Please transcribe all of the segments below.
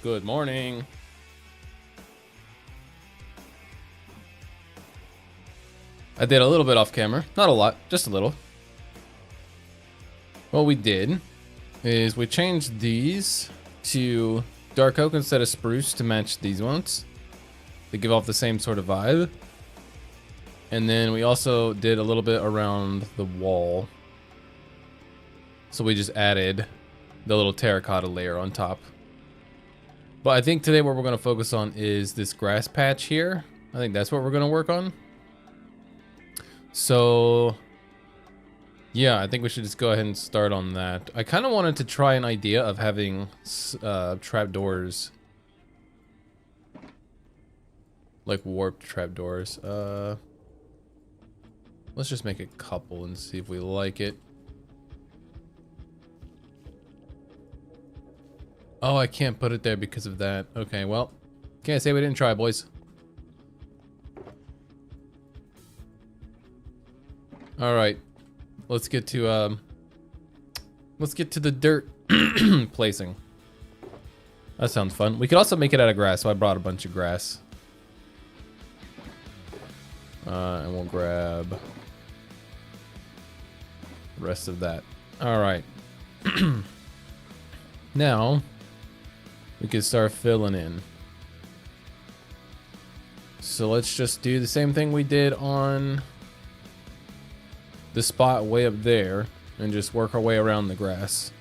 Good morning. I did a little bit off camera. Not a lot, just a little. What we did is we changed these to dark oak instead of spruce to match these ones. They give off the same sort of vibe. And then we also did a little bit around the wall. So we just added the little terracotta layer on top. But I think today what we're going to focus on is this grass patch here. I think that's what we're going to work on. So yeah, I think we should just go ahead and start on that. I kind of wanted to try an idea of having trapdoors. Like warped trapdoors. Let's just make a couple and see if we like it. Oh, I can't put it there because of that. Okay, well, can't say we didn't try, boys. All right, let's get to the dirt placing. That sounds fun. We could also make it out of grass, so I brought a bunch of grass. And we'll grab the rest of that. All right. Now we can start filling in. So let's just do the same thing we did on the spot way up there and just work our way around the grass.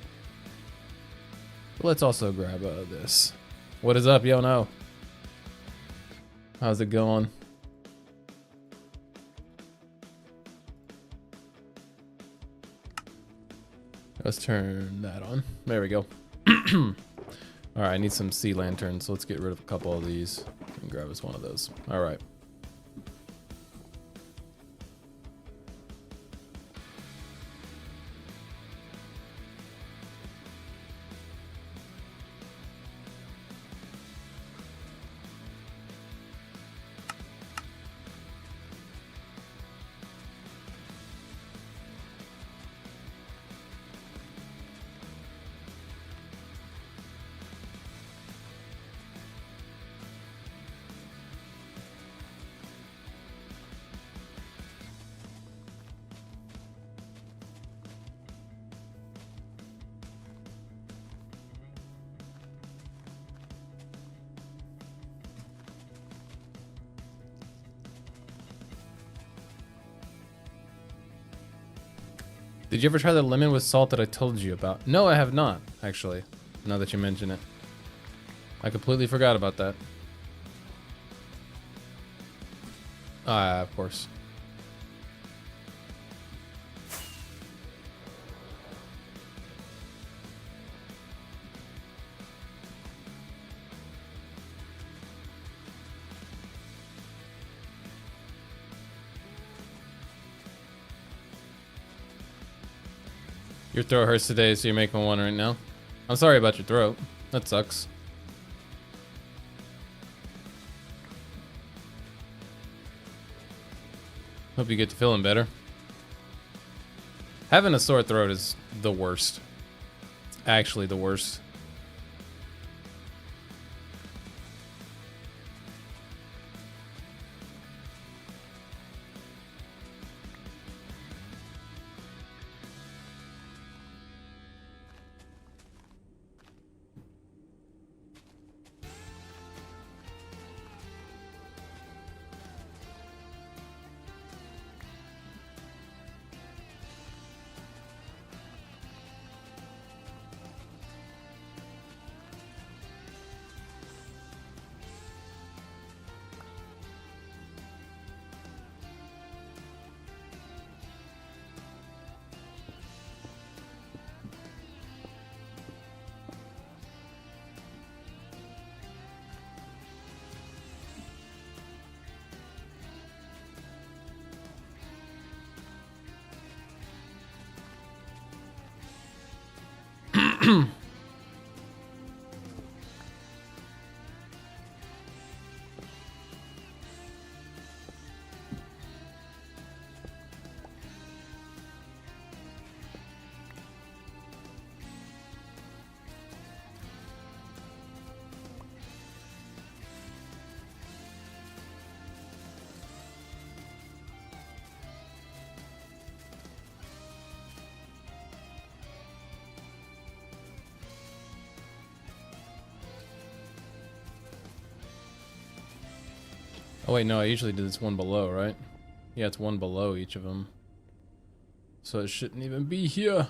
Let's also grab this. What is up, yo? No. How's it going? Let's turn that on. There we go. All right, I need some sea lanterns, so let's get rid of a couple of these and grab us one of those. All right. Did you ever try the lemon with salt that I told you about? No, I have not, actually. Now that you mention it. I completely forgot about that. Ah, of course. Your throat hurts today, so you're making one right now. I'm sorry about your throat. That sucks. Hope you get to feeling better. Having a sore throat is the worst. Actually, the worst. Oh wait, no, I usually do this one below, right? Yeah, it's one below each of them. So it shouldn't even be here.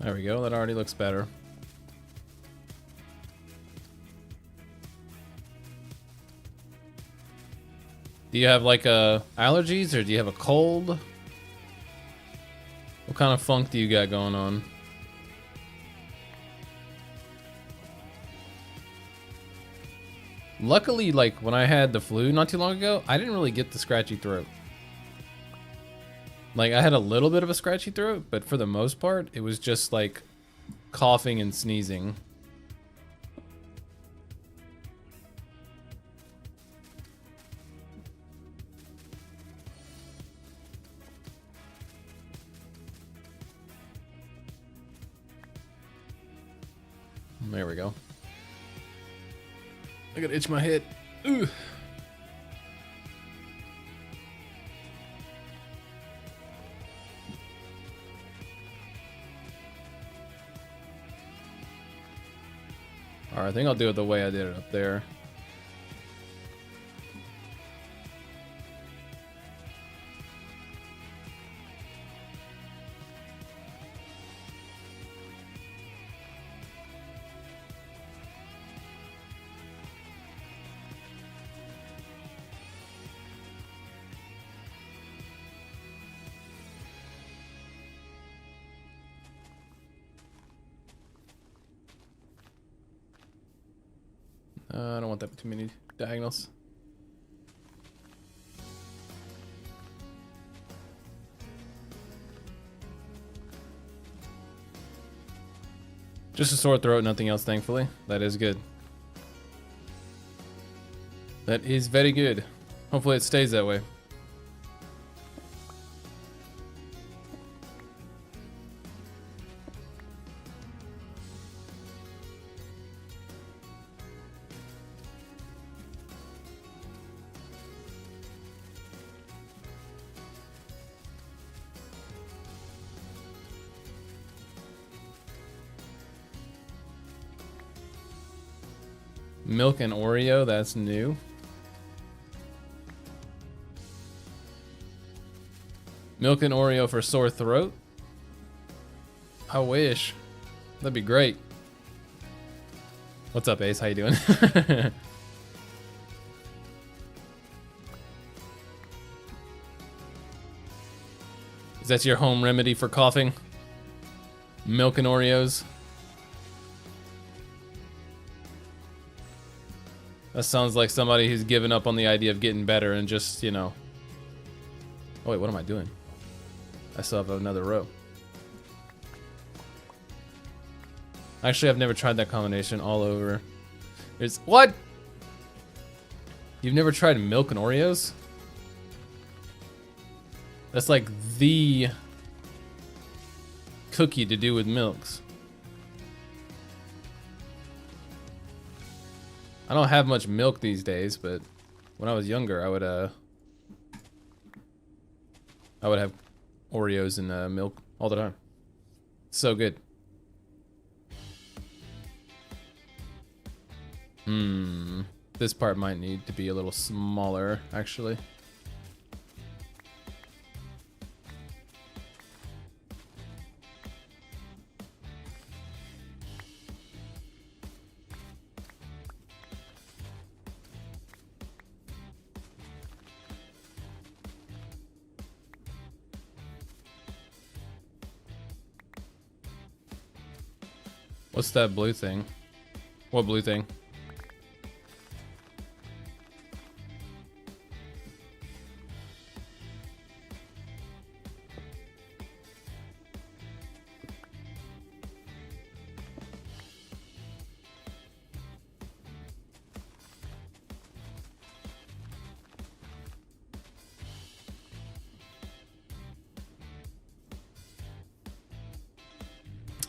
There we go, that already looks better. Do you have like allergies, or do you have a cold? What kind of funk do you got going on? Luckily, like when I had the flu not too long ago, I didn't really get the scratchy throat. Like I had a little bit of a scratchy throat, but for the most part, it was just like coughing and sneezing. There we go. I gotta itch my head. Ooh. Alright, I think I'll do it the way I did it up there. I don't want that too many diagonals. Just a sore throat, nothing else, thankfully. That is good. That is very good. Hopefully it stays that way. Milk and Oreo, that's new. Milk and Oreo for sore throat? I wish. That'd be great. What's up, Ace? How you doing? Is that your home remedy for coughing? Milk and Oreos? That sounds like somebody who's given up on the idea of getting better and just, you know. Oh wait, what am I doing? I still have another row. Actually, I've never tried that combination all over. It's what? You've never tried milk and Oreos? That's like the cookie to do with milks. I don't have much milk these days, but when I was younger, I would have Oreos and milk all the time. So good. This part might need to be a little smaller, actually. What's that blue thing? What blue thing?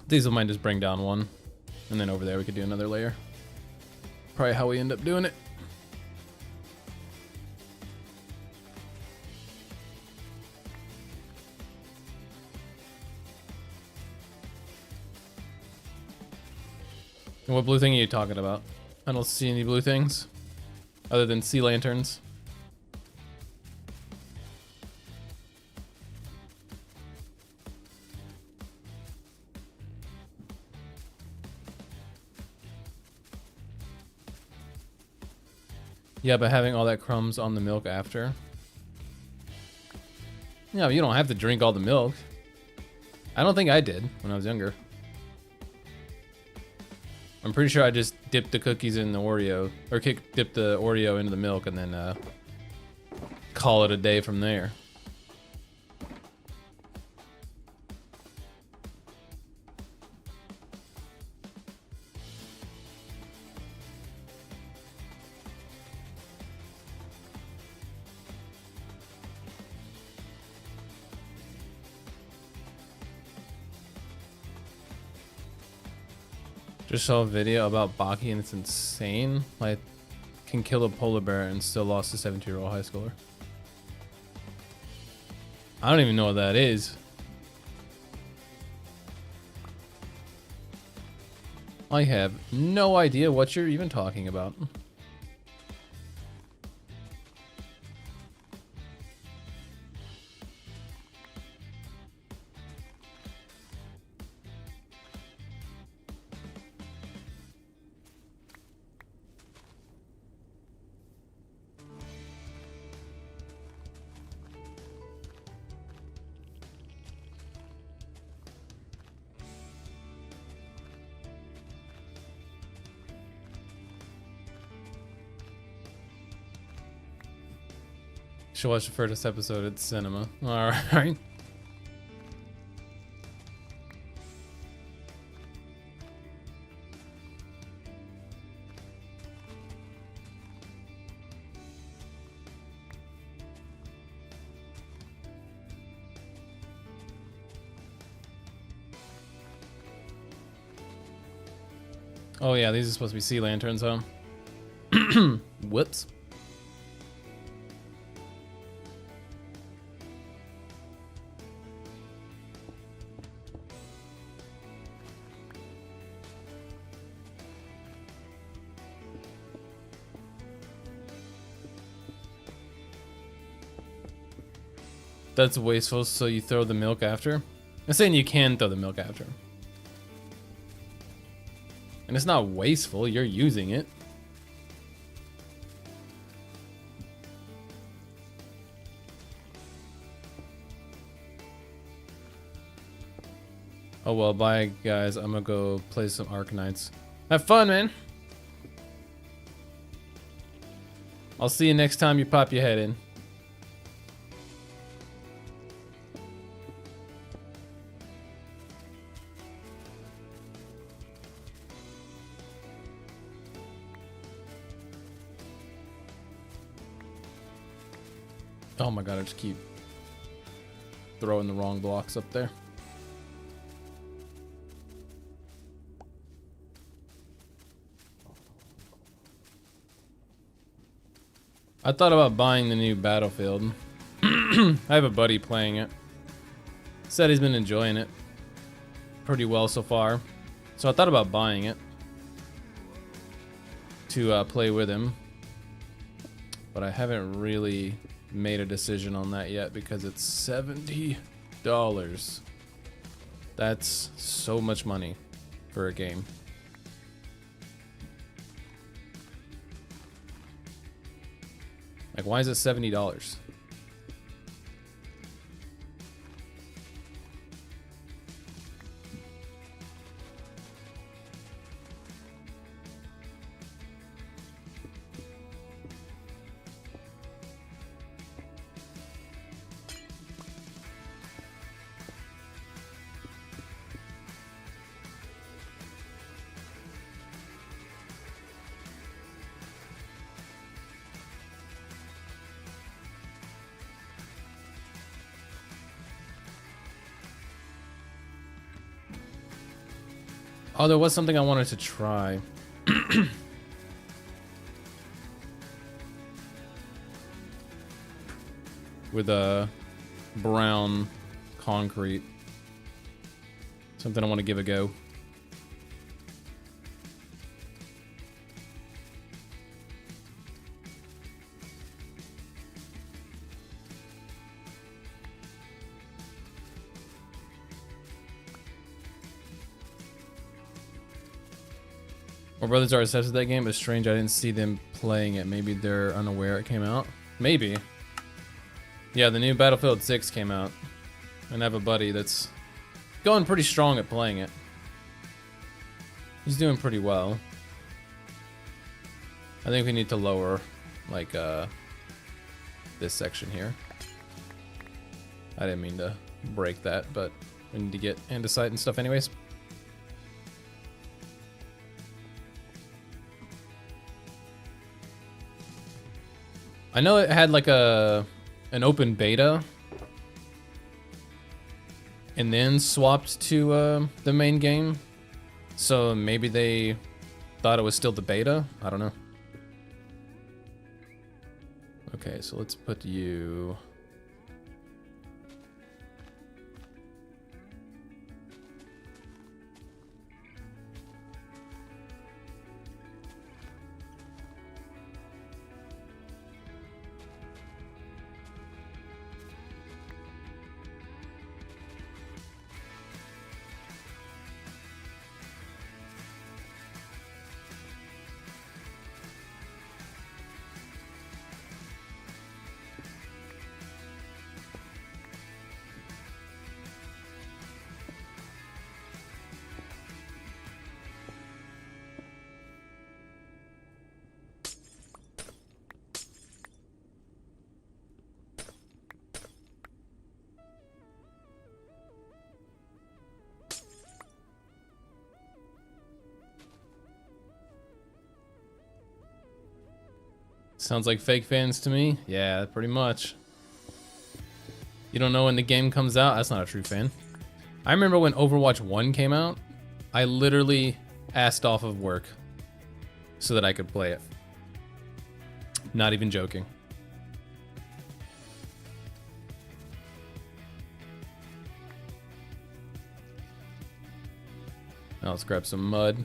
Diesel might just bring down one. And then over there we could do another layer. Probably how we end up doing it. What blue thing are you talking about? I don't see any blue things other than sea lanterns. Yeah, but having all that crumbs on the milk after. Yeah, but you don't have to drink all the milk. I don't think I did when I was younger. I'm pretty sure I just dipped the cookies in the Oreo, or dipped the Oreo into the milk and then call it a day from there. Just saw a video about Baki and it's insane. Like, can kill a polar bear and still lost a 17-year-old high schooler. I don't even know what that is. I have no idea what you're even talking about. Should watch the first episode at the cinema. All right. Oh yeah, these are supposed to be sea lanterns, huh? Whoops. That's wasteful, so you throw the milk after? I'm saying you can throw the milk after. And it's not wasteful, you're using it. Oh well, bye guys, I'm gonna go play some Arknights. Have fun, man! I'll see you next time you pop your head in. Oh my god, I just keep throwing the wrong blocks up there. I thought about buying the new Battlefield. I have a buddy playing it. Said he's been enjoying it pretty well so far. So I thought about buying it to play with him. But I haven't really made a decision on that yet because it's $70. That's so much money for a game. Like, why is it $70? Oh, there was something I wanted to try. With a brown concrete. Something I want to give a go. My brothers are obsessed with that game. It's strange I didn't see them playing it. Maybe they're unaware it came out. Maybe. Yeah, the new Battlefield 6 came out. And I have a buddy that's going pretty strong at playing it. He's doing pretty well. I think we need to lower, like, this section here. I didn't mean to break that, but we need to get andesite and stuff anyways. I know it had like an open beta and then swapped to the main game. So maybe they thought it was still the beta. I don't know. Okay, so let's put you... Sounds like fake fans to me. Yeah, pretty much. You don't know when the game comes out? That's not a true fan. I remember when Overwatch 1 came out, I literally asked off of work so that I could play it. Not even joking. Now let's grab some mud.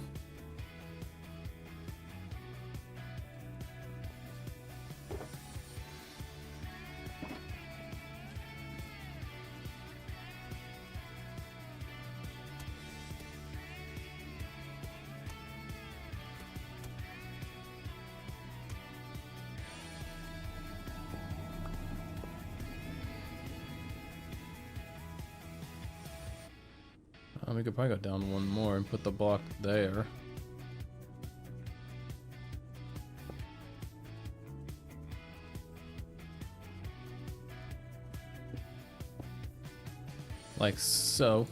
We could probably go down one more and put the block there. Like so.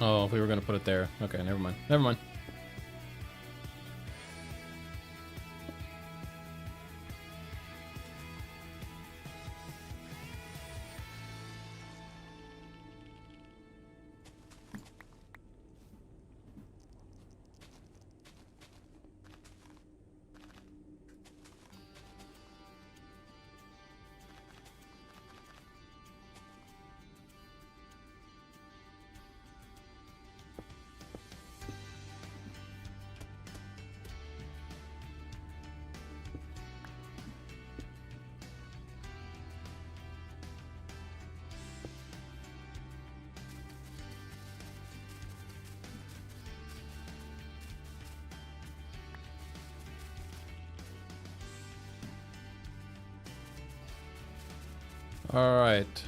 Oh, we were gonna put it there. Okay, never mind. Never mind. All right.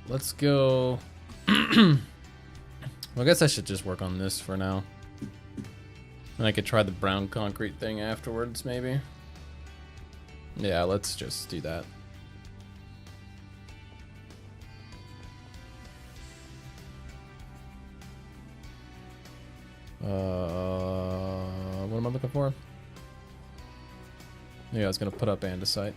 Let's go. Well, I guess I should just work on this for now. And I could try the brown concrete thing afterwards, maybe. Yeah, let's just do that. What am I looking for? Yeah, I was gonna put up andesite.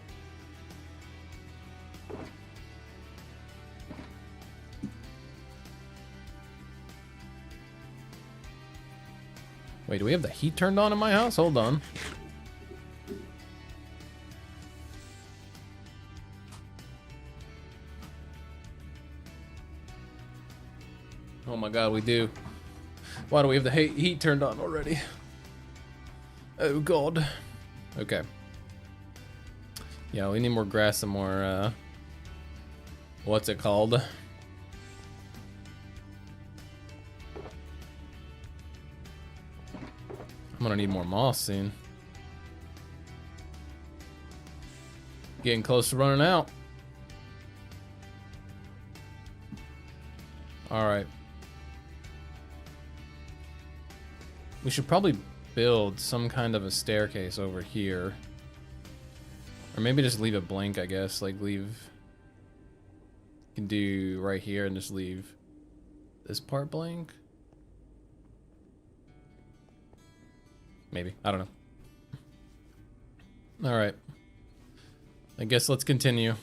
Wait, do we have the heat turned on in my house? Hold on. Oh my god, we do. Why do we have the heat turned on already? Oh god. Okay. Yeah, we need more grass and more, what's it called? I'm gonna need more moss soon. Getting close to running out. Alright. We should probably build some kind of a staircase over here. Or maybe just leave it blank, I guess. Like leave... You can do right here and just leave this part blank. Maybe. I don't know. Alright. I guess let's continue.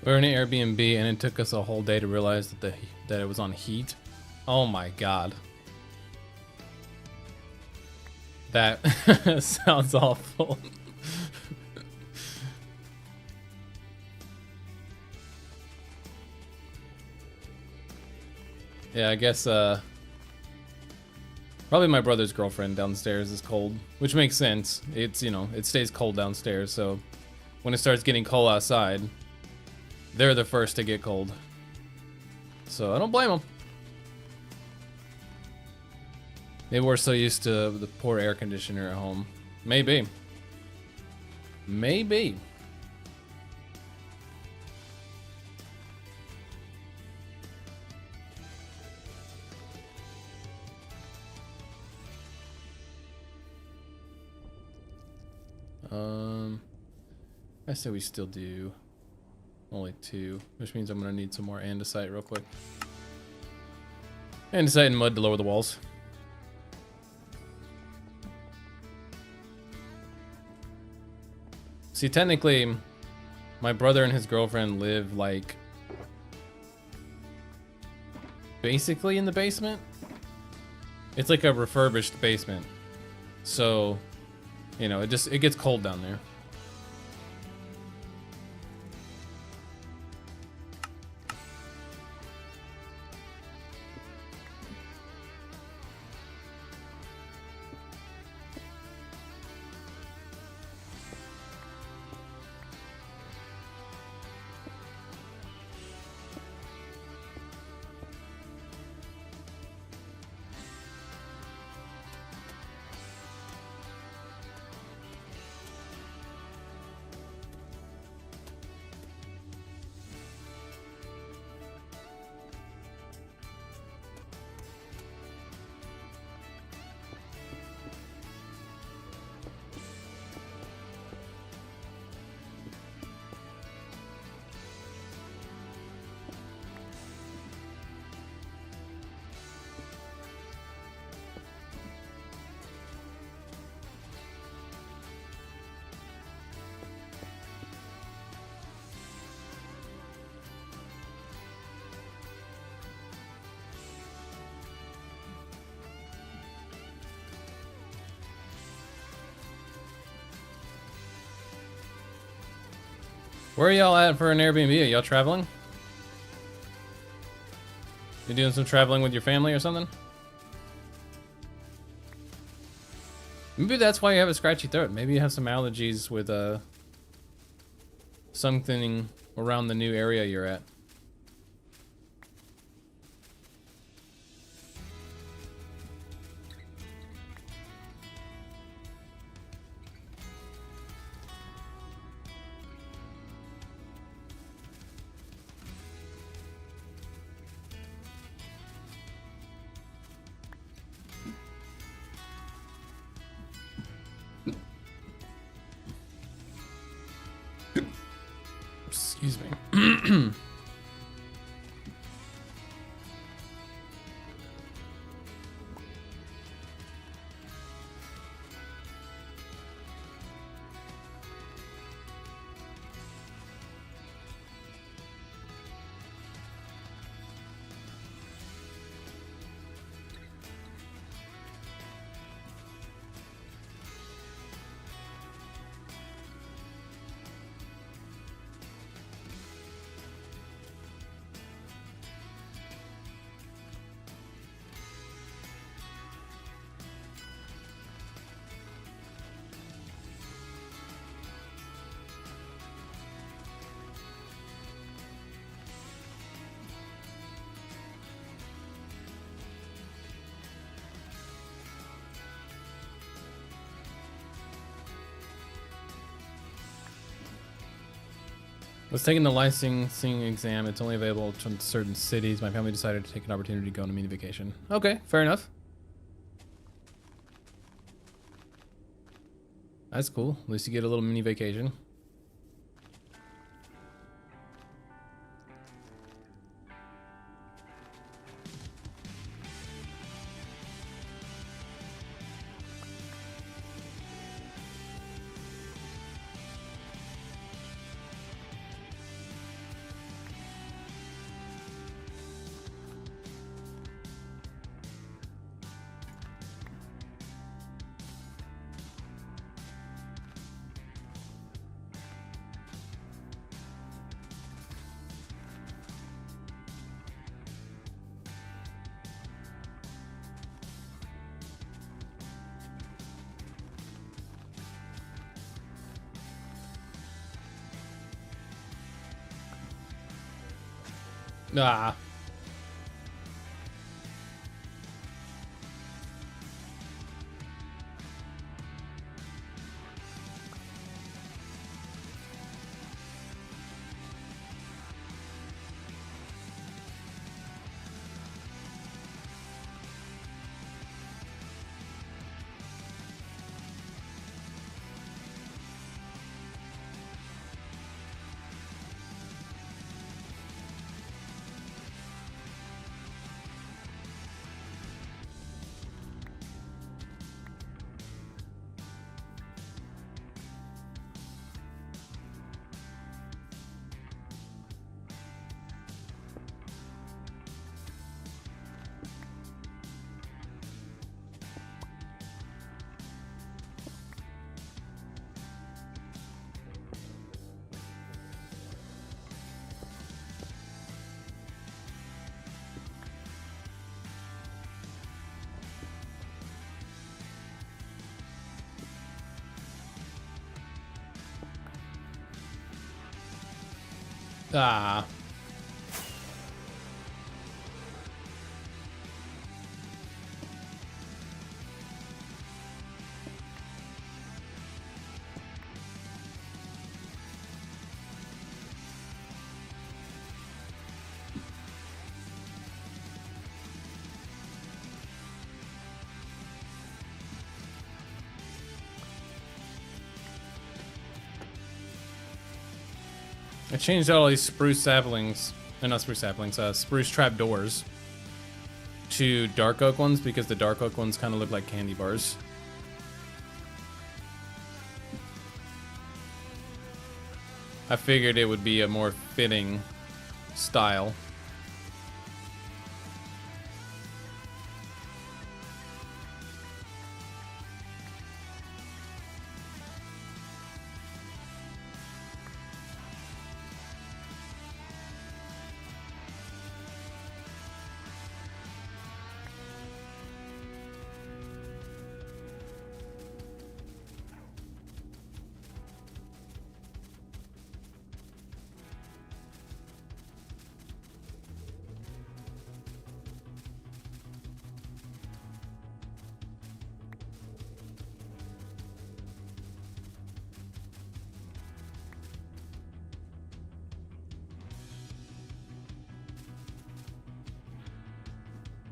We're in an Airbnb and it took us a whole day to realize that that it was on heat. Oh my god. That sounds awful. Yeah, I guess probably my brother's girlfriend downstairs is cold, which makes sense. It's, you know, it stays cold downstairs, so when it starts getting cold outside, they're the first to get cold. So I don't blame them. Maybe we're so used to the poor air conditioner at home. Maybe. Maybe. I say we still do only 2, which means I'm gonna need some more andesite real quick. Andesite and mud to lower the walls. See, technically, my brother and his girlfriend live like basically in the basement. It's like a refurbished basement. So, you know, it gets cold down there. Where are y'all at for an Airbnb? Are y'all traveling? You doing some traveling with your family or something? Maybe that's why you have a scratchy throat. Maybe you have some allergies with something around the new area you're at. Excuse me. I was taking the licensing exam. It's only available to certain cities. My family decided to take an opportunity to go on a mini vacation. Okay, fair enough. That's cool. At least you get a little mini vacation. Ah. Ah. I changed out all these spruce saplings, not spruce saplings, spruce trap doors to dark oak ones because the dark oak ones kind of look like candy bars. I figured it would be a more fitting style.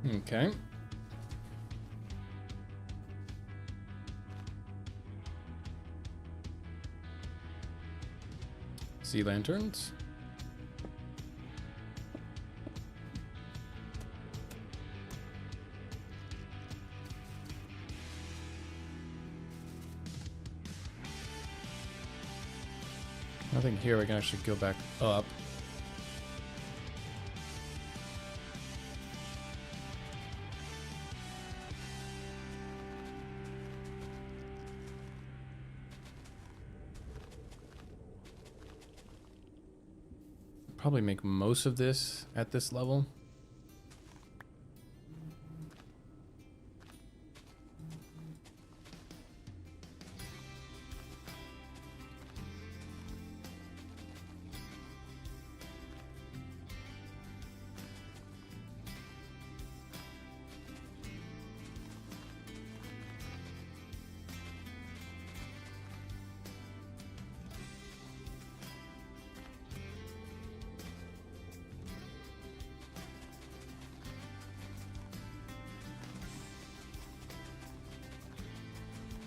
Okay. Sea lanterns. I think here we can actually go back up. Probably make most of this at this level.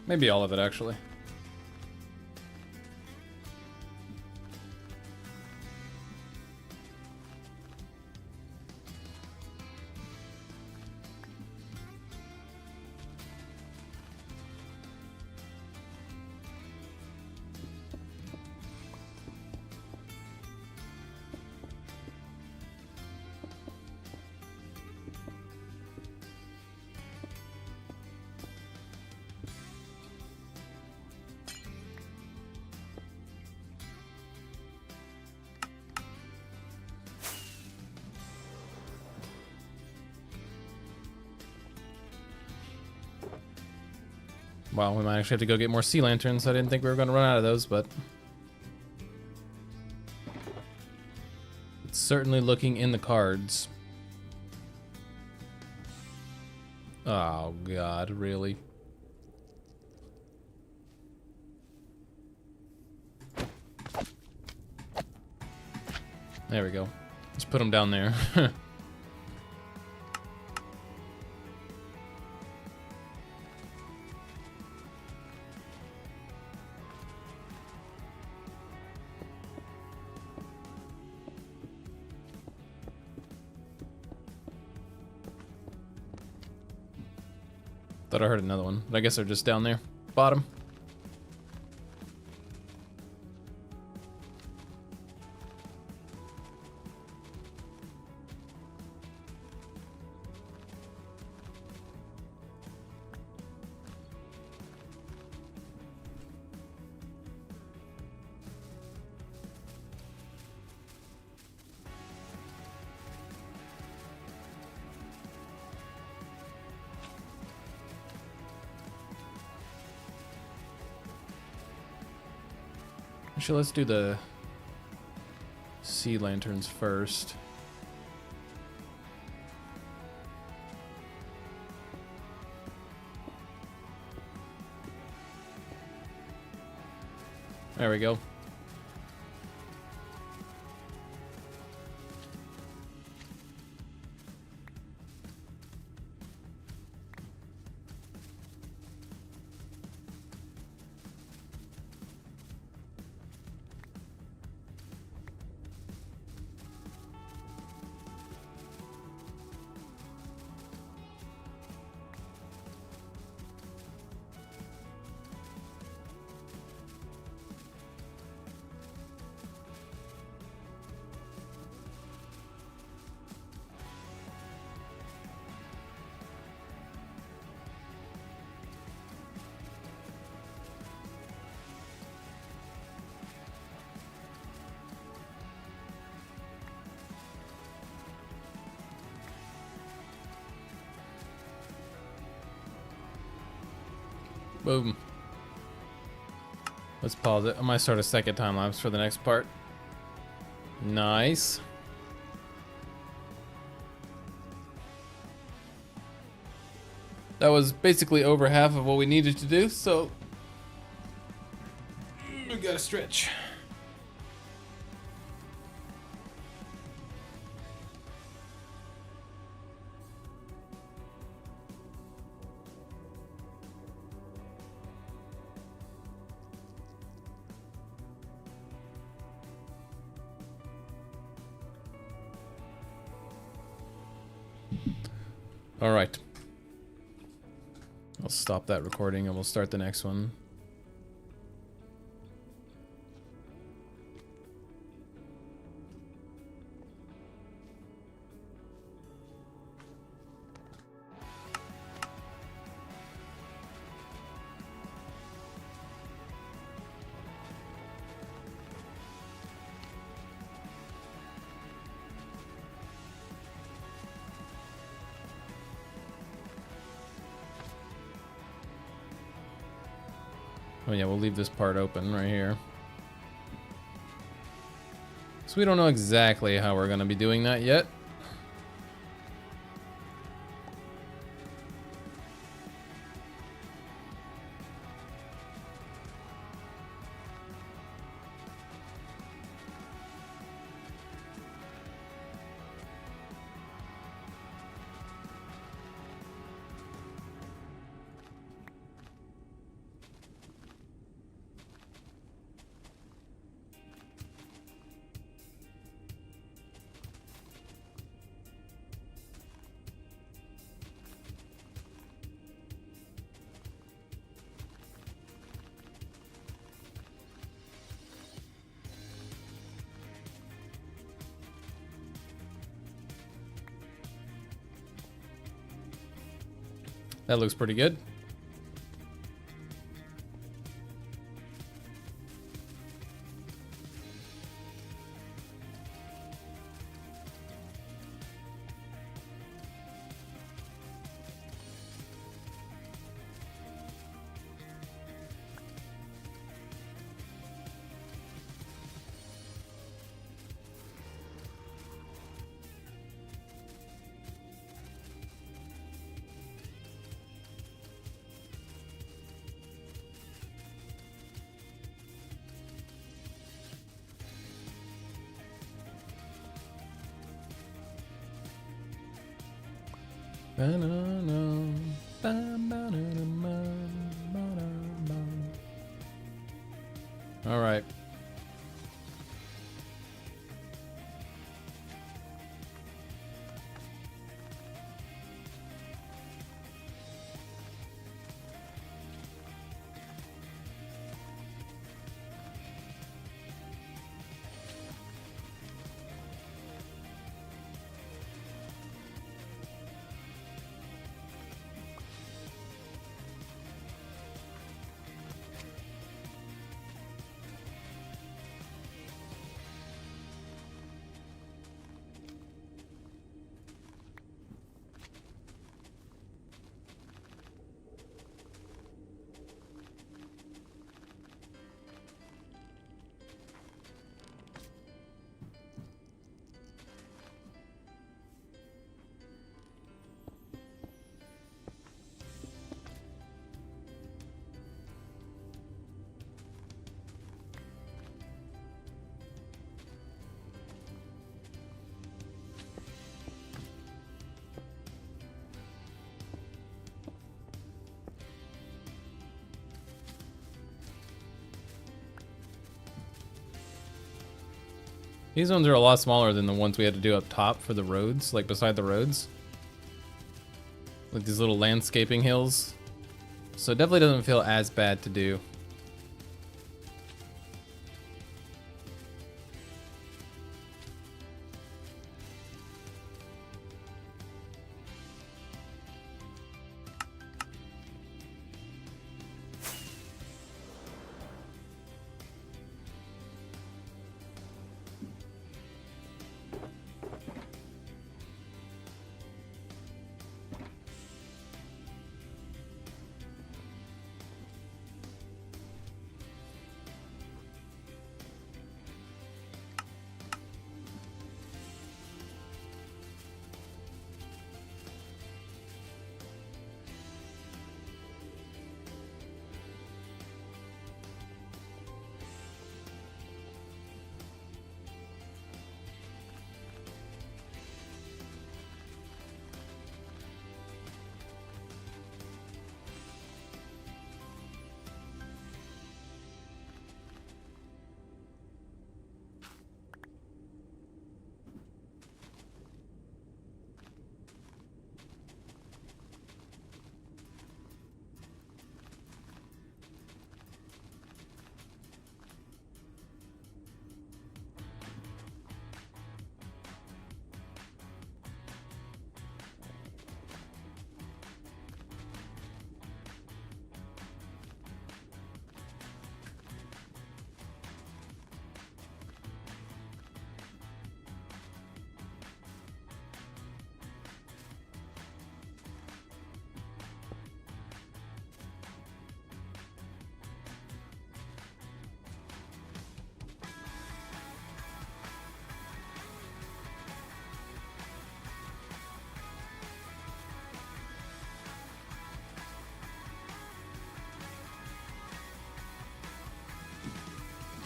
Maybe all of it, actually. Wow, we might actually have to go get more sea lanterns. I didn't think we were going to run out of those, but it's certainly looking in the cards. Oh, God, really? There we go. Let's put them down there. Thought I heard another one, but I guess they're just down there. Bottom. Actually, let's do the sea lanterns first. There we go. Boom. Let's pause it. I might start a second time lapse for the next part. Nice. That was basically over half of what we needed to do, so we gotta stretch. All right. I'll stop that recording and we'll start the next one. Oh yeah, we'll leave this part open right here. So we don't know exactly how we're going to be doing that yet. That looks pretty good. All right. These ones are a lot smaller than the ones we had to do up top for the roads, like beside the roads. Like these little landscaping hills. So it definitely doesn't feel as bad to do.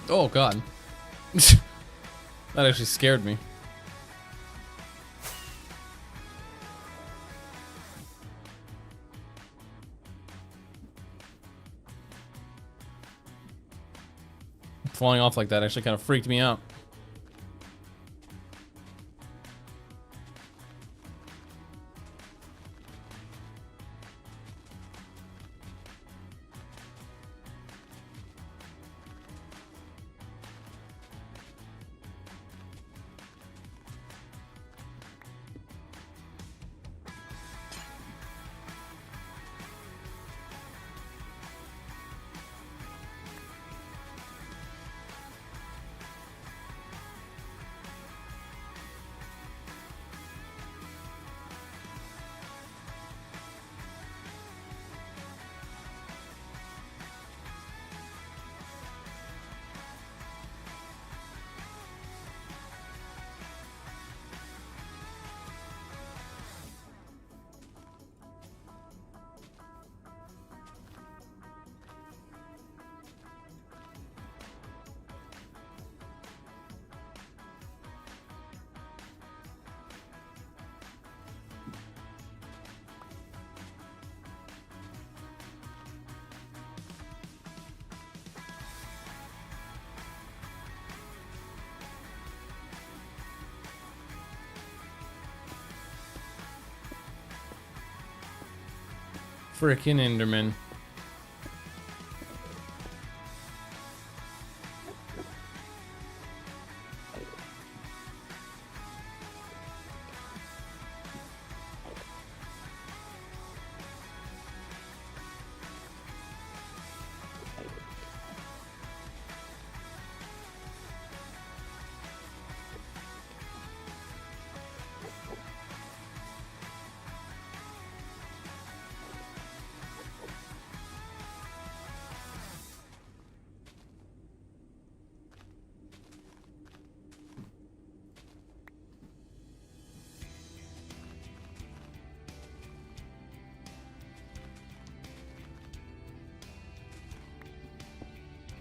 Oh god. That actually scared me. Falling off like that actually kind of freaked me out. Frickin' Enderman.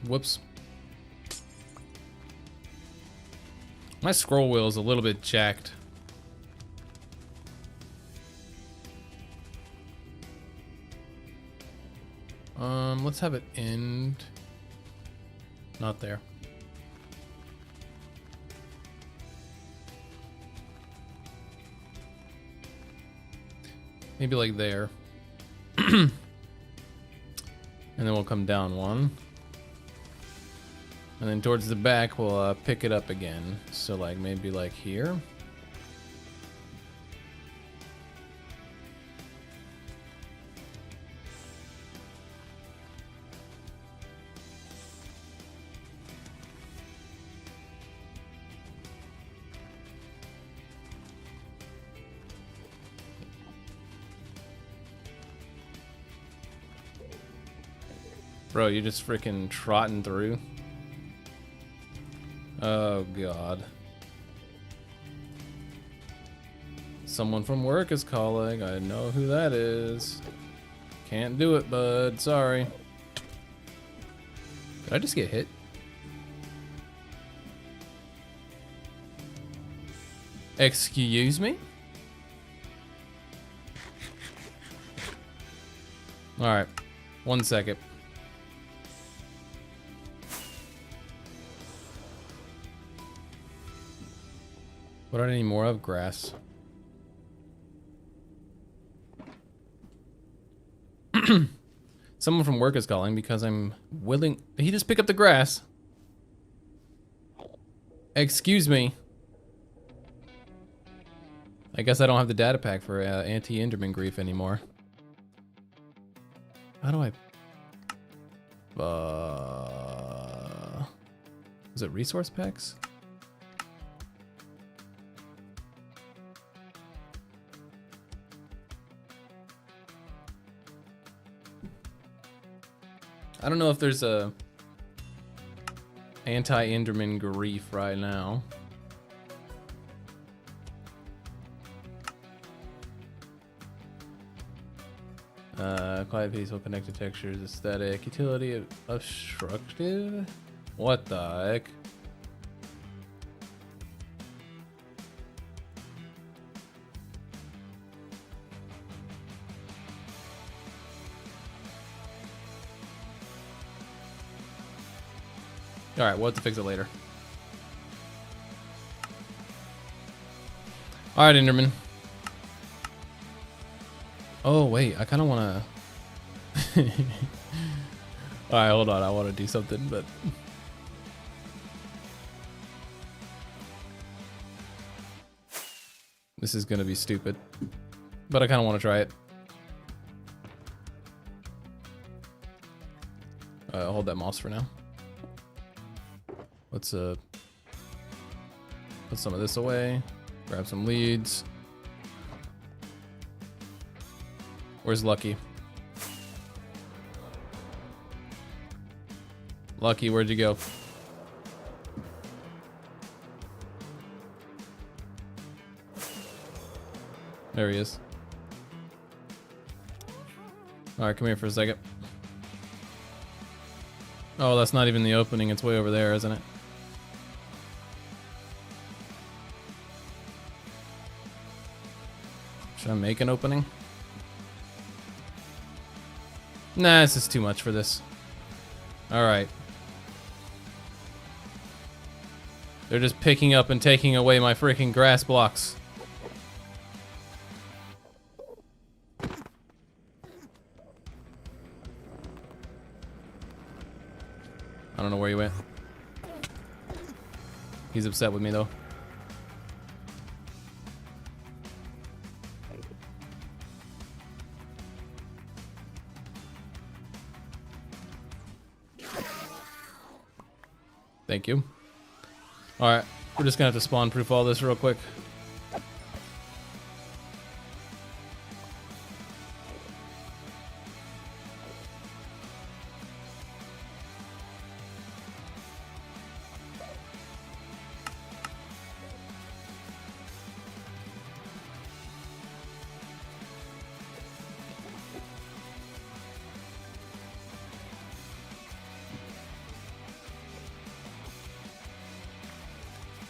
Whoops. My scroll wheel is a little bit jacked. Let's have it end. Not there. Maybe like there. And then we'll come down one. And then towards the back, we'll pick it up again. So like maybe like here. Bro, you're just freaking trotting through. Oh, God. Someone from work is calling. I know who that is. Can't do it, bud. Sorry. Did I just get hit? Excuse me? Alright. 1 second. What are any more of? Grass. Someone from work is calling because I'm willing. Did he just pick up the grass? Excuse me. I guess I don't have the data pack for anti-Enderman grief anymore. How do I... Is it resource packs? I don't know if there's a anti-Enderman grief right now. Quiet, peaceful, connected textures, aesthetic, utility, obstructive. What the heck? Alright, we'll have to fix it later. Alright, Enderman. Oh, wait, I kind of want to... Alright, hold on, I want to do something, but... This is going to be stupid. But I kind of want to try it. Hold that mouse for now. Let's put some of this away. Grab some leads. Where's Lucky? Lucky, where'd you go? There he is. Alright, come here for a second. Oh, that's not even the opening. It's way over there, isn't it? Should I make an opening? Nah, this is too much for this. Alright. They're just picking up and taking away my freaking grass blocks. I don't know where he went. He's upset with me though. Thank you. Alright, we're just gonna have to spawn proof all this real quick.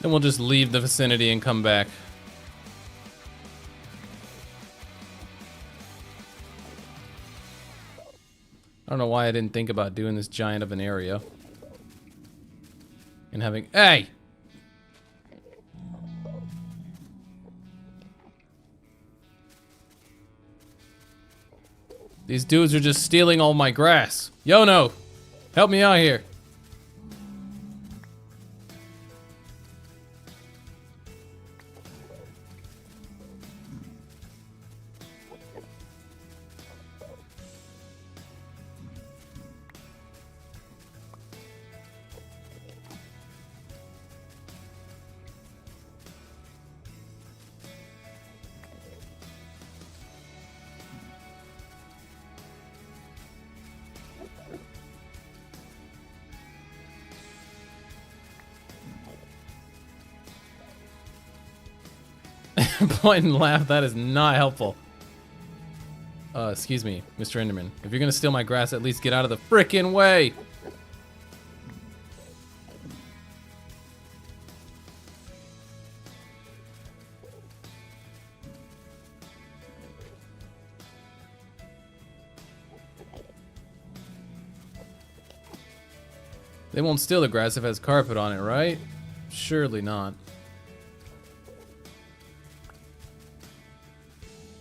Then we'll just leave the vicinity and come back. I don't know why I didn't think about doing this giant of an area. And having... Hey! These dudes are just stealing all my grass. Yo, no! Help me out here. Point and laugh, that is not helpful. Excuse me, Mr. Enderman. If you're gonna steal my grass, at least get out of the frickin' way! They won't steal the grass if it has carpet on it, right? Surely not.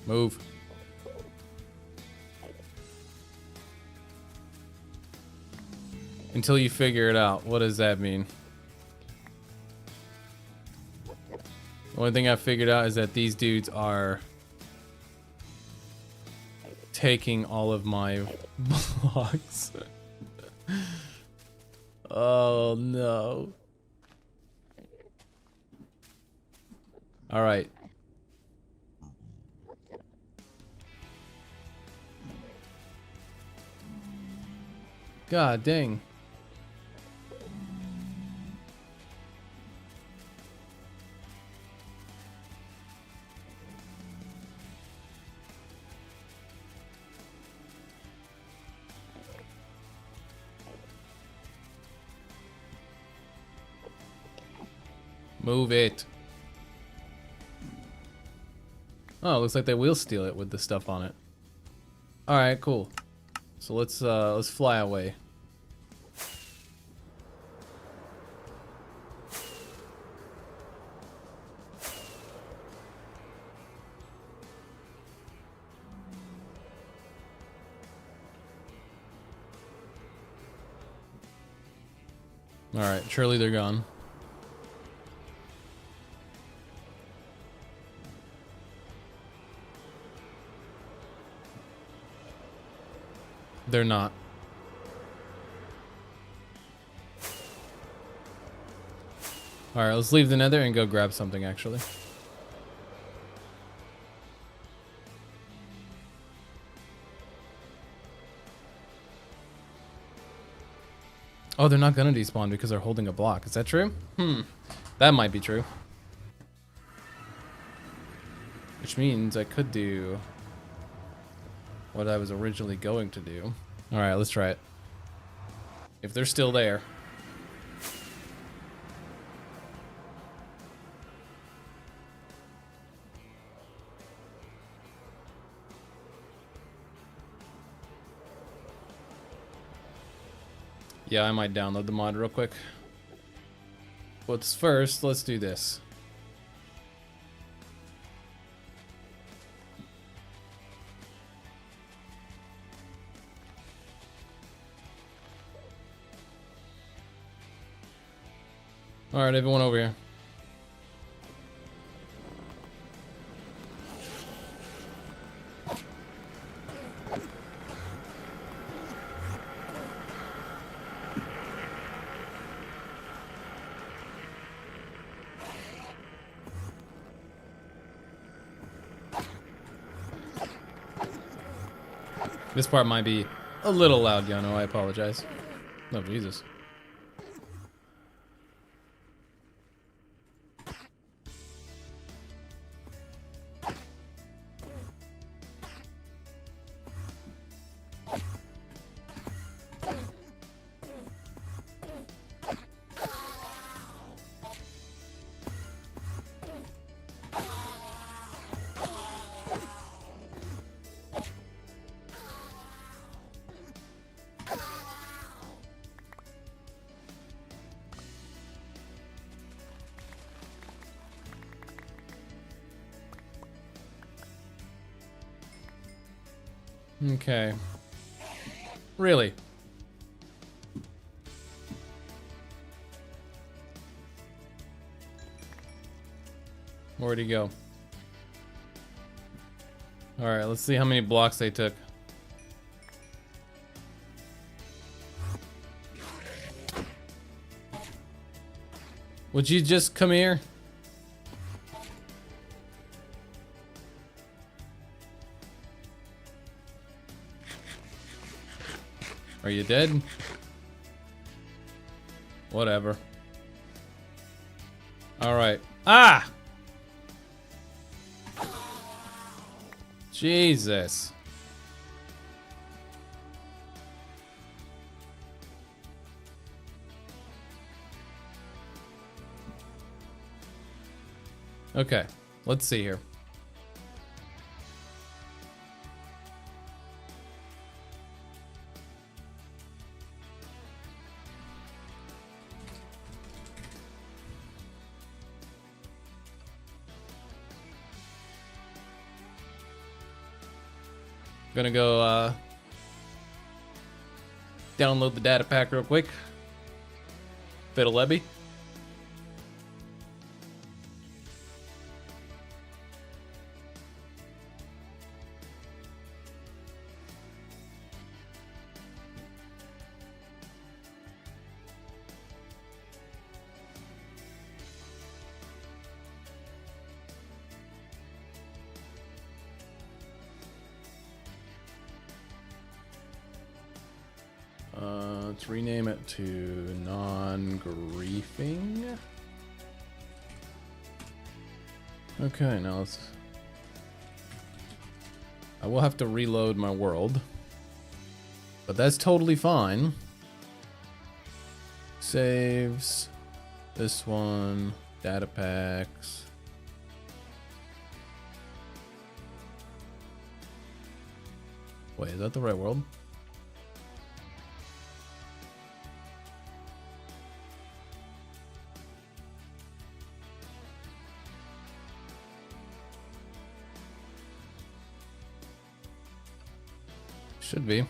Move. Until you figure it out. What does that mean? The only thing I figured out is that these dudes are taking all of my blocks. Oh no. All right. God dang. Move it. Oh, looks like they will steal it with the stuff on it. All right, cool. So let's fly away. All right, surely they're gone. They're not. All right, let's leave the nether and go grab something, actually. Oh, they're not gonna despawn because they're holding a block. Is that true? That might be true. Which means I could do what I was originally going to do. All right, let's try it. If they're still there. Yeah, I might download the mod real quick. But first, let's do this. All right, everyone over here. This part might be a little loud, Yano. I apologize. Oh, Jesus. Okay. Really? Where'd he go? All right, let's see how many blocks they took. Would you just come here? Are you dead? Whatever. All right. Ah! Jesus. Okay, let's see here. Gonna go download the data pack real quick. Fiddle Lebby. Let's rename it to non-griefing. Okay, now let's... I will have to reload my world, but that's totally fine. Saves. This one. Data packs. Wait, is that the right world? Should be.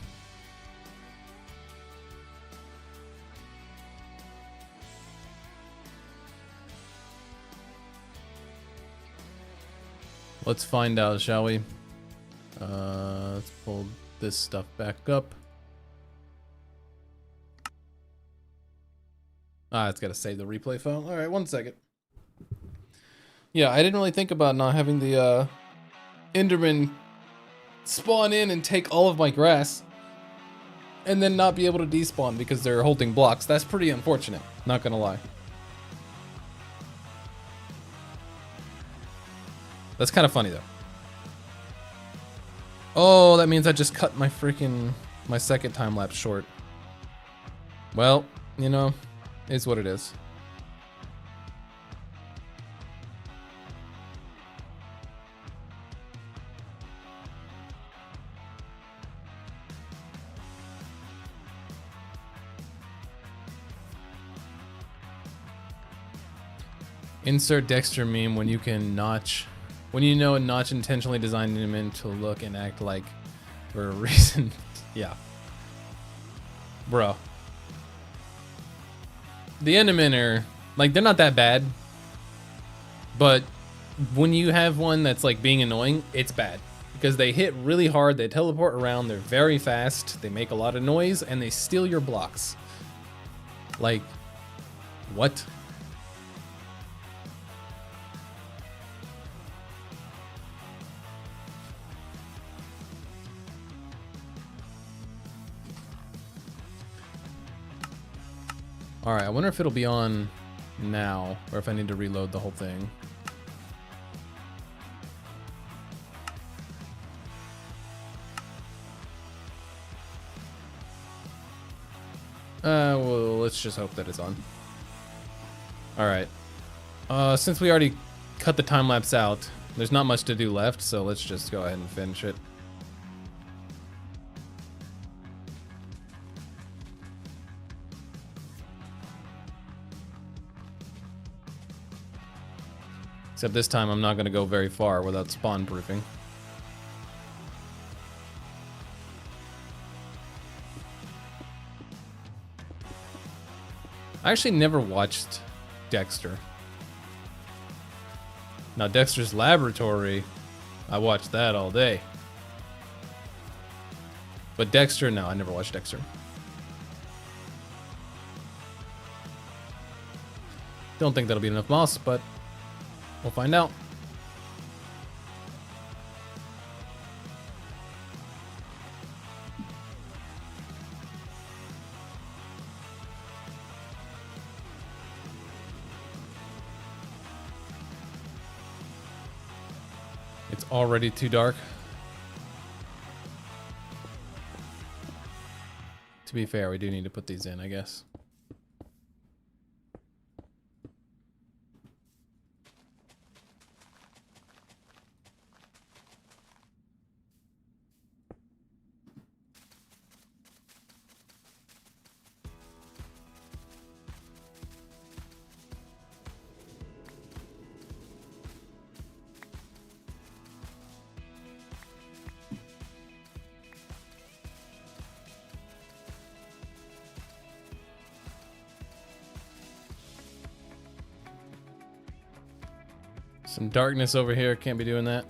Let's find out, shall we? Let's pull this stuff back up. It's got to save the replay file. All right, 1 second. Yeah, I didn't really think about not having the Enderman spawn in and take all of my grass and then not be able to despawn because they're holding blocks. That's pretty unfortunate, not gonna lie. That's kind of funny though. Oh, that means I just cut my second time lapse short. Well, you know, it's what it is. Insert Dexter meme when you can notch. When you know a notch intentionally designed him in to look and act like for a reason. Yeah. Bro. The Endermen are, like, they're not that bad. But when you have one that's, like, being annoying, it's bad. Because they hit really hard, they teleport around, they're very fast, they make a lot of noise, and they steal your blocks. Like, what? Alright, I wonder if it'll be on now, or if I need to reload the whole thing. Well, let's just hope that it's on. Alright. Since we already cut the time lapse out, there's not much to do left, so let's just go ahead and finish it. Except this time I'm not going to go very far without spawn proofing. I actually never watched Dexter. Now Dexter's Laboratory, I watched that all day. But Dexter, no, I never watched Dexter. Don't think that'll be enough moss, but we'll find out. It's already too dark. To be fair, we do need to put these in, I guess. Some darkness over here, can't be doing that.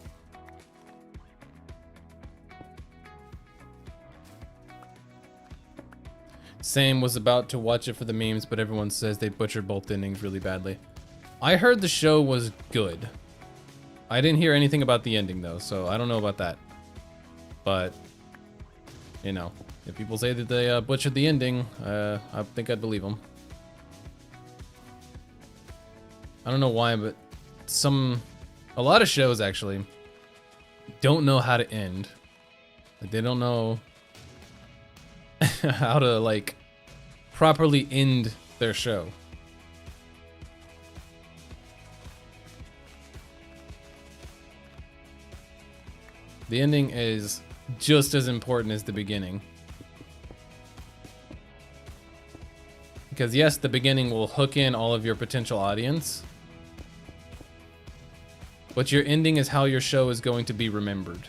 Same, was about to watch it for the memes, but everyone says they butchered both endings really badly. I heard the show was good. I didn't hear anything about the ending though, so I don't know about that. But, you know, if people say that they butchered the ending, I think I'd believe them. I don't know why, but a lot of shows actually don't know how to end. Like, they don't know how to, like, properly end their show. The ending is just as important as the beginning. Because yes, the beginning will hook in all of your potential audience, but your ending is how your show is going to be remembered.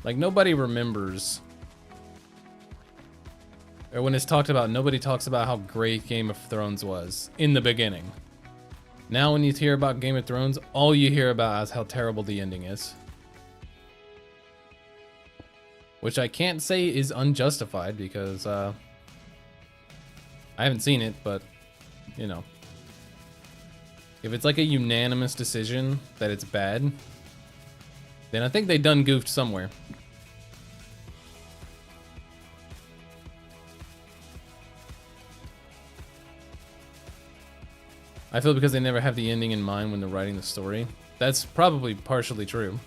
Like, nobody remembers, or when it's talked about, nobody talks about how great Game of Thrones was in the beginning. Now when you hear about Game of Thrones, all you hear about is how terrible the ending is. Which I can't say is unjustified, because I haven't seen it, but, you know. If it's like a unanimous decision that it's bad, then I think they done goofed somewhere. I feel because they never have the ending in mind when they're writing the story. That's probably partially true.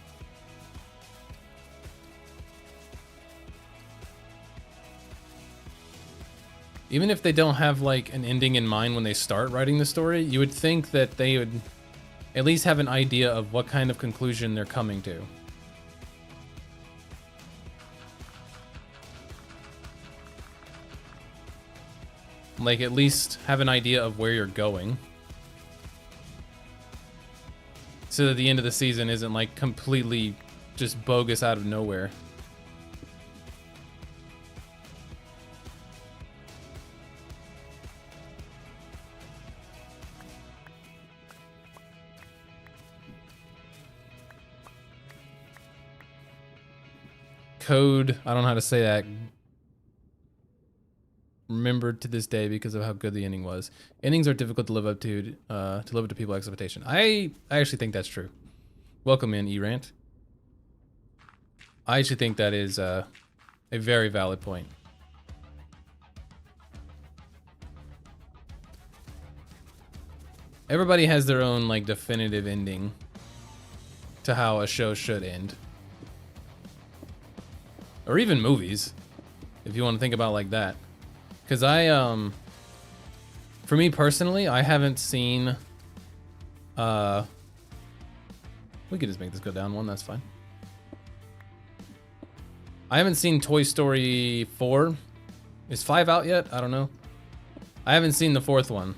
Even if they don't have like an ending in mind when they start writing the story, you would think that they would at least have an idea of what kind of conclusion they're coming to. Like, at least have an idea of where you're going, so that the end of the season isn't like completely just bogus out of nowhere. Code, I don't know how to say that. Remembered to this day because of how good the ending was. Endings are difficult to live up to people's expectation. I actually think that's true. Welcome in, E-Rant. I actually think that is a very valid point. Everybody has their own like definitive ending to how a show should end. Or even movies, if you want to think about it like that. Because for me personally, I haven't seen, we could just make this go down one, that's fine. I haven't seen Toy Story 4. Is 5 out yet? I don't know. I haven't seen the 4th one.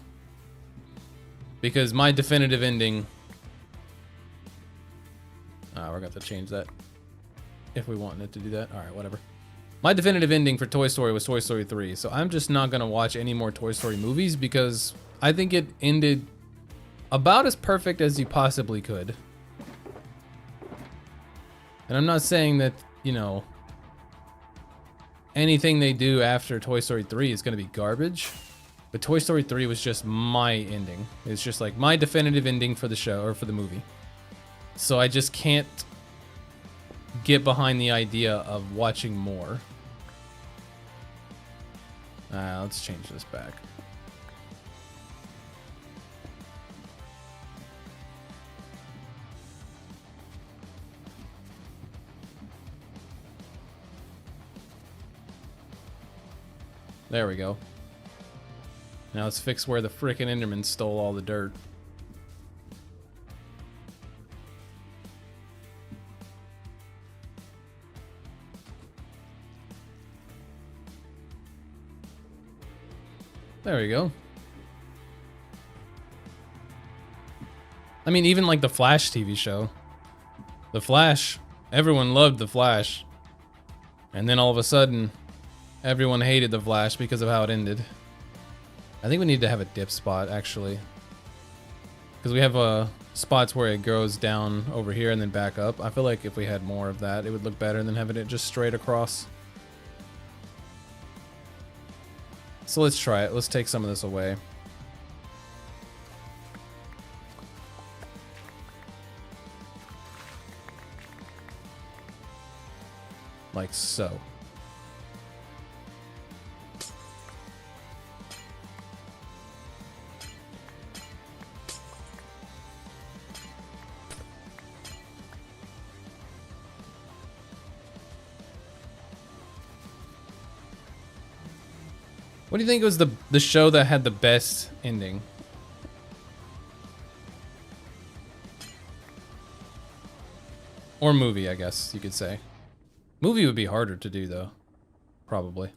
Because my definitive ending, we're gonna have to change that if we want it to do that. All right, whatever. My definitive ending for Toy Story was Toy Story 3, so I'm just not gonna watch any more Toy Story movies because I think it ended about as perfect as you possibly could. And I'm not saying that, you know, anything they do after Toy Story 3 is gonna be garbage, but Toy Story 3 was just my ending. It's just like my definitive ending for the show, or for the movie. So I just can't get behind the idea of watching more. Let's change this back. There we go. Now let's fix where the frickin' Enderman stole all the dirt. There we go. I mean, even like the Flash TV show. The Flash, everyone loved the Flash. And then all of a sudden, everyone hated the Flash because of how it ended. I think we need to have a dip spot, actually. Because we have spots where it goes down over here and then back up. I feel like if we had more of that, it would look better than having it just straight across. So let's try it. Let's take some of this away. Like so. What do you think was the show that had the best ending? Or movie, I guess you could say. Movie would be harder to do, though. Probably.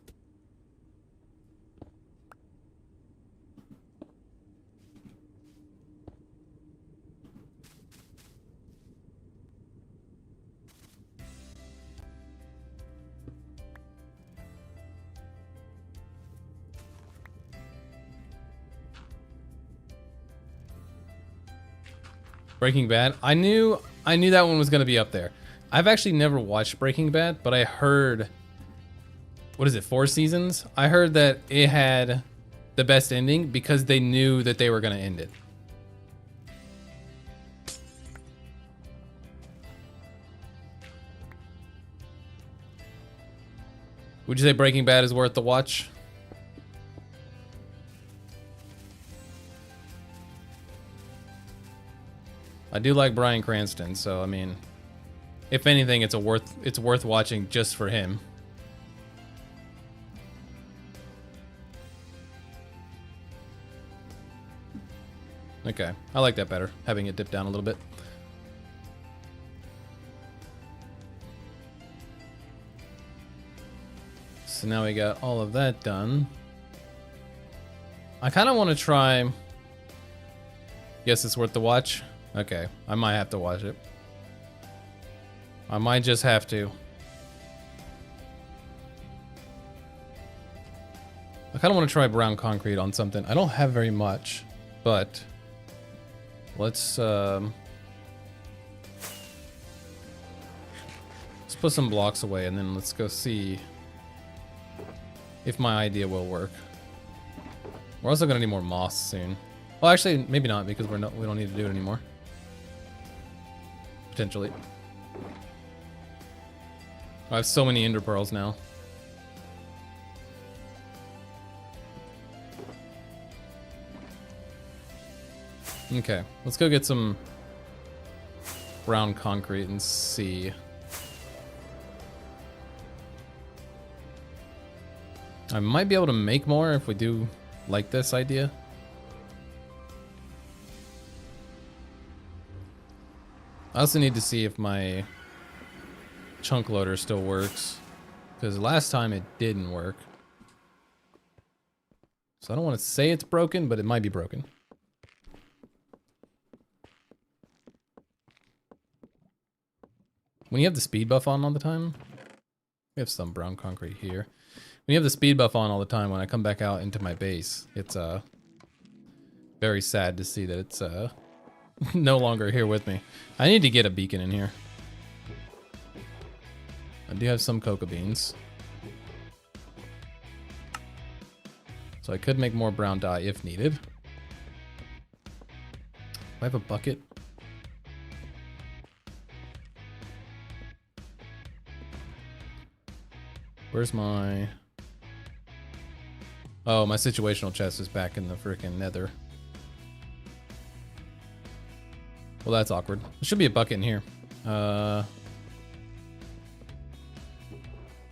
Breaking Bad. I knew that one was gonna be up there. I've actually never watched Breaking Bad, but I heard, what is it, 4 seasons? I heard that it had the best ending because they knew that they were gonna end it. Would you say Breaking Bad is worth the watch? I do like Bryan Cranston, so I mean, if anything, it's worth watching just for him. Okay, I like that better, having it dip down a little bit. So now we got all of that done. I kind of want to try. Guess it's worth the watch. Okay, I might have to watch it. I might just have to. I kind of want to try brown concrete on something. I don't have very much, but let's put some blocks away and then let's go see if my idea will work. We're also gonna need more moss soon. Well, actually, maybe not because we don't need to do it anymore. Potentially. I have so many ender pearls now. Okay, let's go get some brown concrete and see. I might be able to make more if we do like this idea. I also need to see if my chunk loader still works, because last time it didn't work. So I don't want to say it's broken, but it might be broken. When you have the speed buff on all the time, we have some brown concrete here. When you have the speed buff on all the time, when I come back out into my base, it's very sad to see that it's no longer here with me. I need to get a beacon in here. I do have some cocoa beans. So I could make more brown dye if needed. Do I have a bucket? Where's my... Oh, my situational chest is back in the freaking nether. Well, that's awkward. There should be a bucket in here.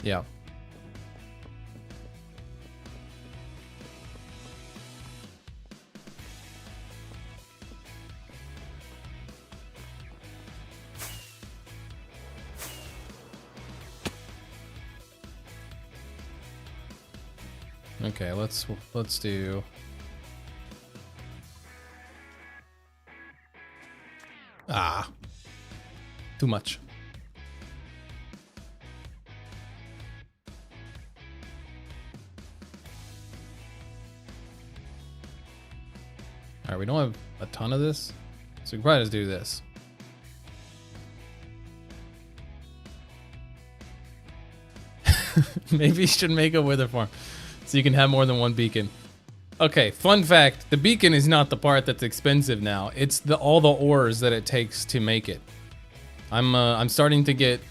Yeah. Okay, let's do... Ah. Too much. Alright, we don't have a ton of this, so we can probably just do this. Maybe you should make a wither farm so you can have more than one beacon. Okay, fun fact, the beacon is not the part that's expensive now. It's all the ores that it takes to make it. I'm starting to get...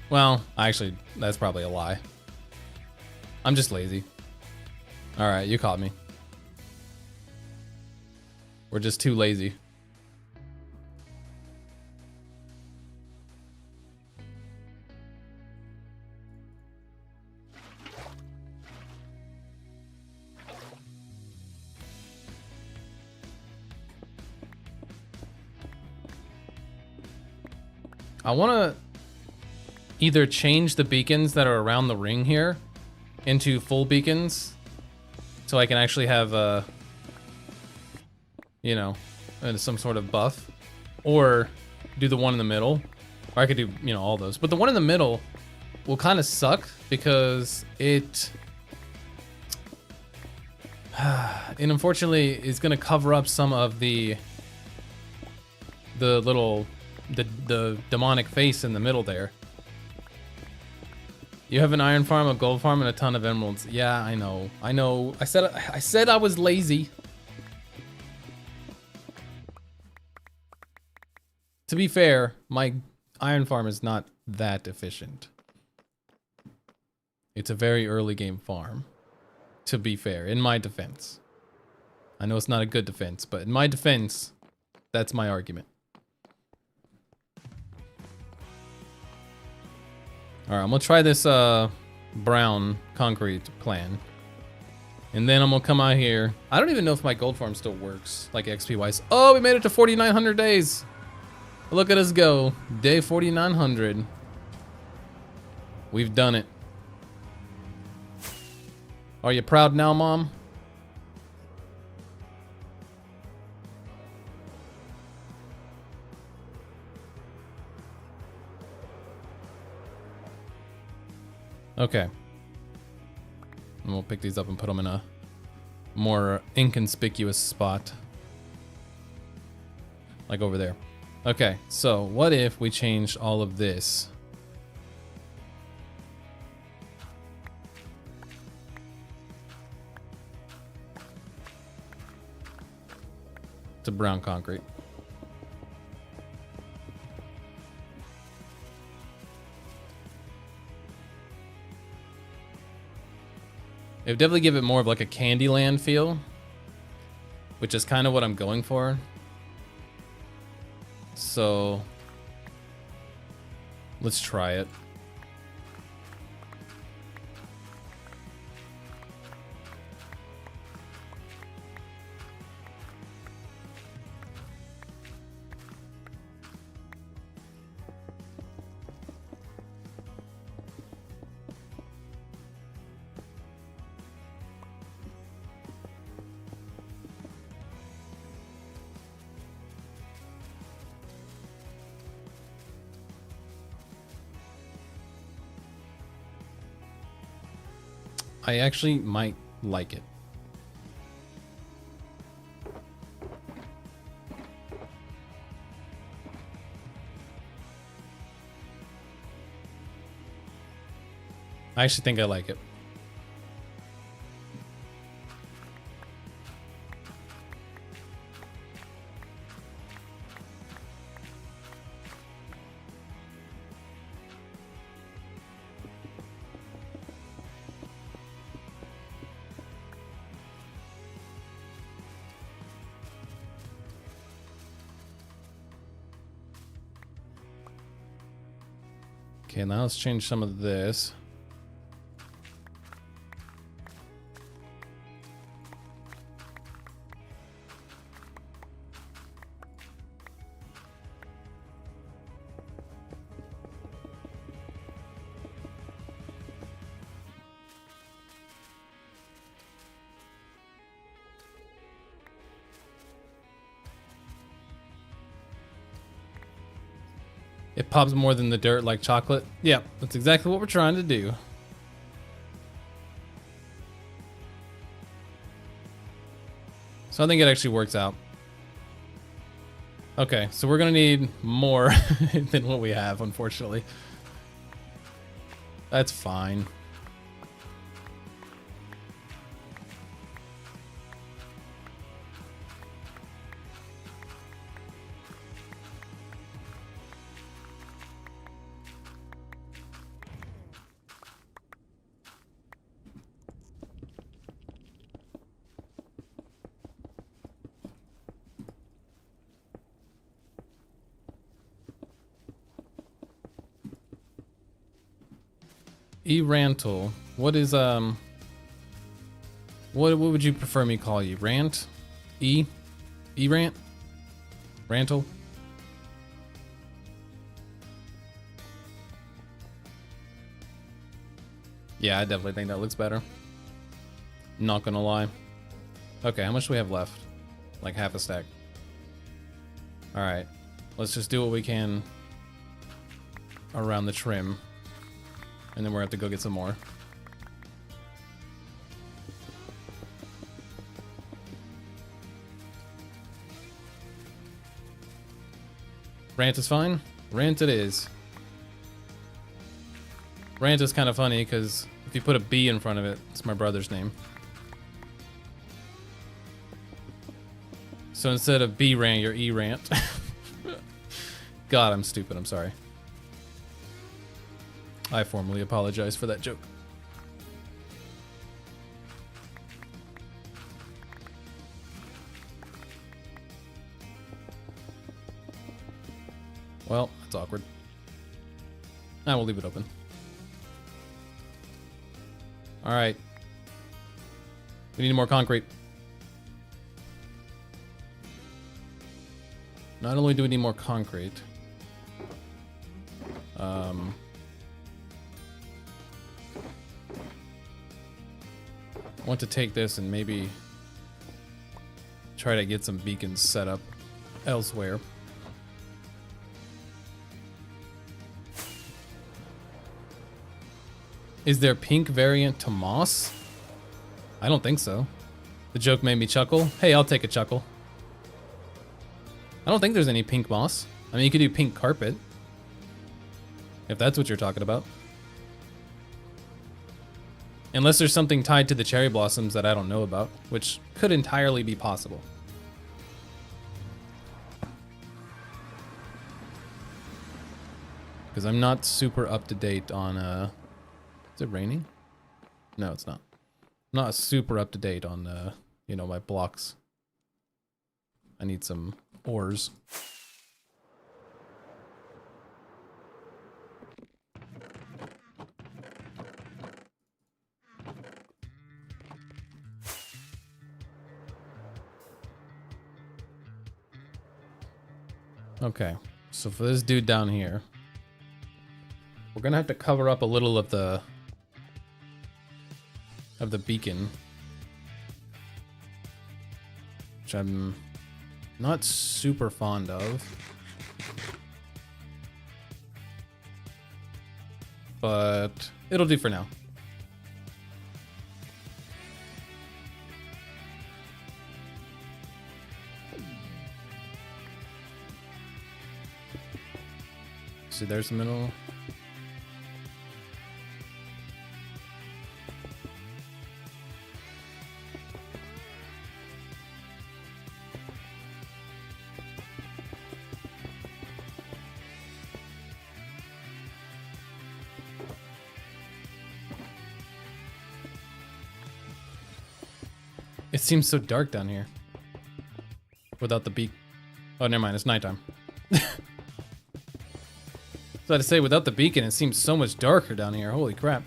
Well, actually, that's probably a lie. I'm just lazy. Alright, you caught me. We're just too lazy. I want to either change the beacons that are around the ring here into full beacons so I can actually have you know, some sort of buff, or do the one in the middle, or I could do, you know, all those. But the one in the middle will kind of suck because it unfortunately is going to cover up some of the demonic face in the middle there. You have an iron farm, a gold farm, and a ton of emeralds. Yeah, I know. I said I was lazy. To be fair, my iron farm is not that efficient. It's a very early game farm, to be fair, in my defense. I know it's not a good defense, but in my defense, that's my argument. Alright, I'm gonna try this brown concrete plan. And then I'm gonna come out here. I don't even know if my gold farm still works, like XP wise. Oh, we made it to 4,900 days. Look at us go. Day 4,900. We've done it. Are you proud now, Mom? Okay. And we'll pick these up and put them in a more inconspicuous spot. Like over there. Okay, so what if we changed all of this to brown concrete? It would definitely give it more of like a Candyland feel, which is kind of what I'm going for. So let's try it. I actually might like it. I actually think I like it. Okay, now let's change some of this. It pops more than the dirt like chocolate. Yeah, that's exactly what we're trying to do. So I think it actually works out. Okay, so we're gonna need more than what we have, unfortunately. That's fine. E-Rantle. What is what would you prefer me call you? Rant? E-Rant? Rantle? Yeah, I definitely think that looks better. Not gonna lie. Okay, how much do we have left? Like half a stack. Alright. Let's just do what we can around the trim. And then we're gonna have to go get some more. Rant is fine? Rant it is. Rant is kind of funny because if you put a B in front of it, it's my brother's name. So instead of B rant, you're E rant. God, I'm stupid. I'm sorry. I formally apologize for that joke. Well, that's awkward. I will leave it open. Alright. We need more concrete. Not only do we need more concrete, I want to take this and maybe try to get some beacons set up elsewhere. Is there pink variant to moss? I don't think so. The joke made me chuckle. Hey, I'll take a chuckle. I don't think there's any pink moss. I mean, you could do pink carpet. If that's what you're talking about. Unless there's something tied to the cherry blossoms that I don't know about, which could entirely be possible. Because I'm not super up to date on, is it raining? No, it's not. I'm not super up to date on, you know, my blocks. I need some ores. Okay, so for this dude down here, we're gonna have to cover up a little of the beacon, which I'm not super fond of, but it'll do for now. See, there's the middle. It seems so dark down here. Without the beak. Oh, never mind, it's nighttime. So I had to say, without the beacon, it seems so much darker down here. Holy crap.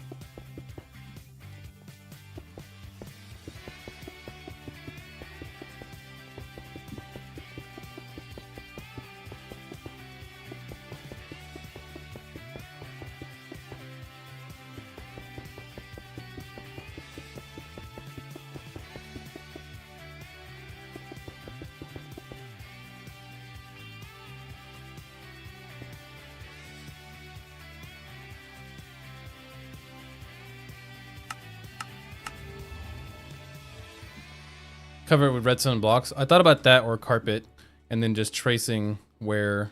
Cover it with redstone blocks. I thought about that or carpet, and then just tracing where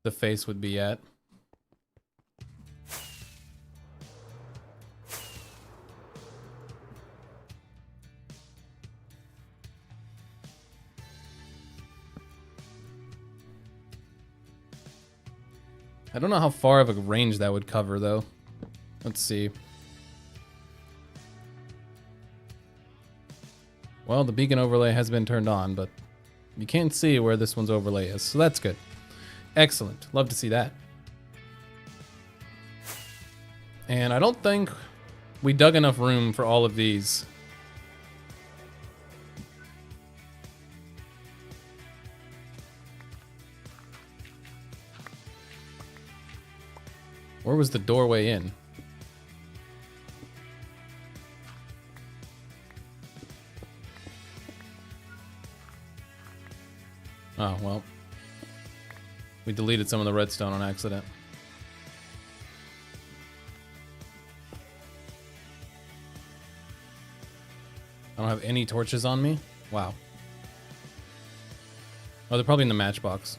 the face would be at. I don't know how far of a range that would cover, though. Let's see. Well, the beacon overlay has been turned on, but you can't see where this one's overlay is, so that's good. Excellent. Love to see that. And I don't think we dug enough room for all of these. Where was the doorway in? Oh, well. We deleted some of the redstone on accident. I don't have any torches on me? Wow. Oh, they're probably in the matchbox.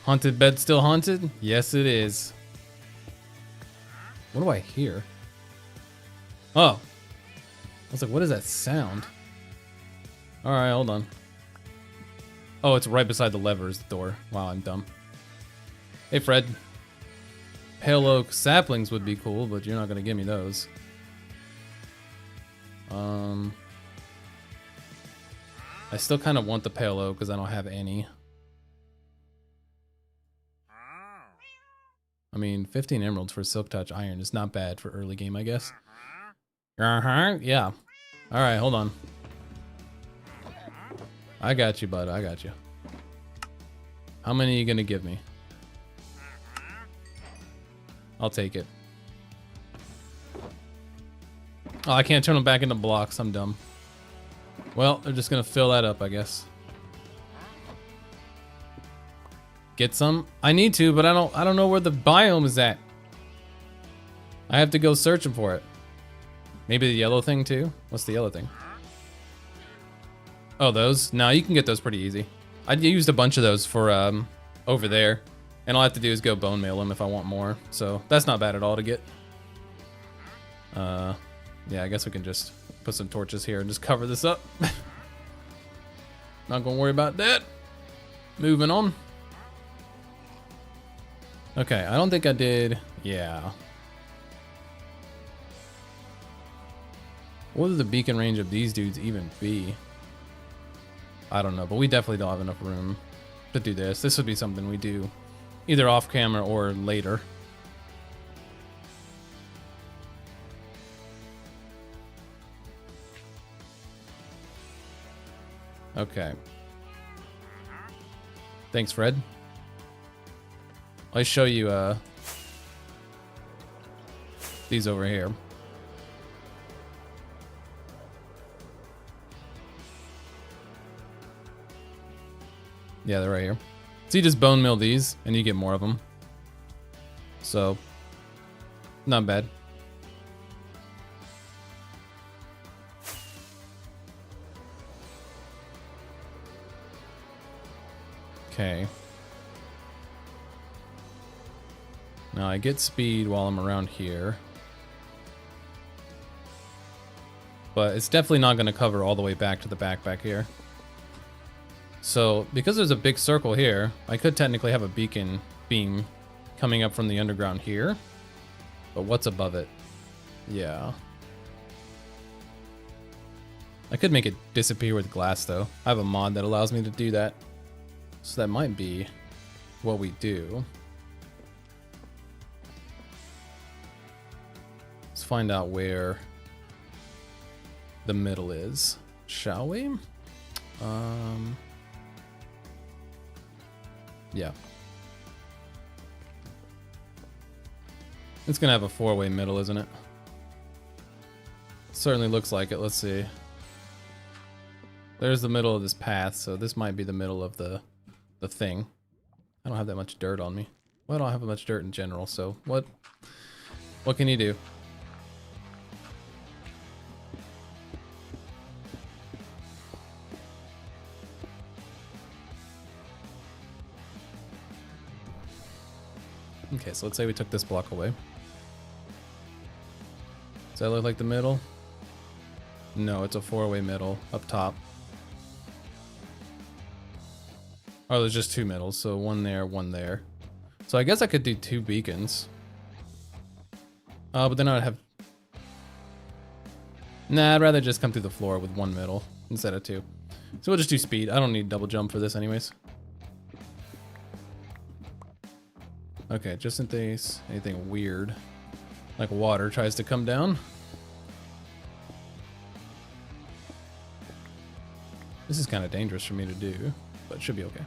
Haunted bed still haunted? Yes, it is. What do I hear? Oh. I was like, what is that sound? Alright, hold on. Oh, it's right beside the levers, the door. Wow, I'm dumb. Hey, Fred. Pale oak saplings would be cool, but you're not going to give me those. I still kind of want the pale oak because I don't have any. I mean, 15 emeralds for silk touch iron is not bad for early game, I guess. Yeah. Alright, hold on. I got you, bud. I got you. How many are you gonna give me? I'll take it. Oh, I can't turn them back into blocks. I'm dumb. Well, they're just gonna fill that up, I guess. Get some? I need to, but I don't know where the biome is at. I have to go searching for it. Maybe the yellow thing too? What's the yellow thing? Oh, those? No, you can get those pretty easy. I used a bunch of those for over there. And all I have to do is go bone meal them if I want more. So that's not bad at all to get. Yeah, I guess we can just put some torches here and just cover this up. Not gonna worry about that. Moving on. Okay, I don't think I did. Yeah. What would the beacon range of these dudes even be? I don't know, but we definitely don't have enough room to do this. This would be something we do either off camera or later. Okay. Thanks, Fred. I'll show you these over here. Yeah, they're right here. So you just bone mill these and you get more of them. So, not bad. Okay. Now I get speed while I'm around here. But it's definitely not going to cover all the way back to the back here. So, because there's a big circle here, I could technically have a beacon beam coming up from the underground here. But what's above it? Yeah. I could make it disappear with glass, though. I have a mod that allows me to do that. So that might be what we do. Let's find out where the middle is, shall we? Yeah. It's gonna have a four-way middle, isn't it? Certainly looks like it. Let's see. There's the middle of this path, so this might be the middle of the thing. I don't have that much dirt on me. Well, I don't have much dirt in general, so what can you do? Okay, so let's say we took this block away. Does that look like the middle? No, it's a four-way middle up top. Oh, there's just two middles, so one there, one there. So I guess I could do two beacons. But then I would have... Nah, I'd rather just come through the floor with one middle instead of two. So we'll just do speed. I don't need double jump for this anyways. Okay, just in case anything weird, like water, tries to come down. This is kind of dangerous for me to do, but it should be okay.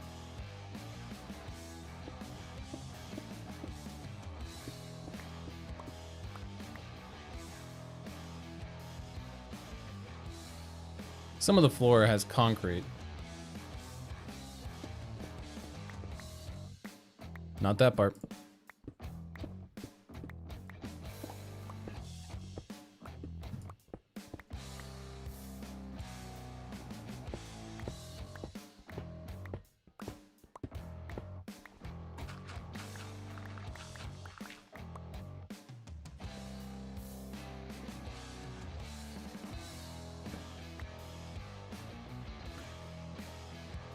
Some of the floor has concrete. Not that part.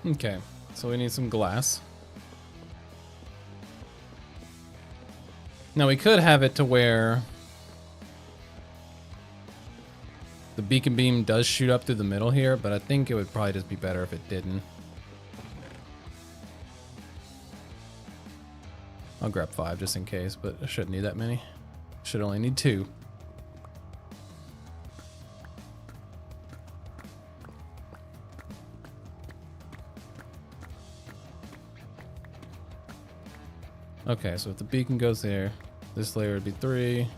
Okay, so we need some glass. Now we could have it to where the beacon beam does shoot up through the middle here, but I think it would probably just be better if it didn't. I'll grab 5 just in case, but I shouldn't need that many. Should only need 2. Okay, so if the beacon goes there, this layer would be 3.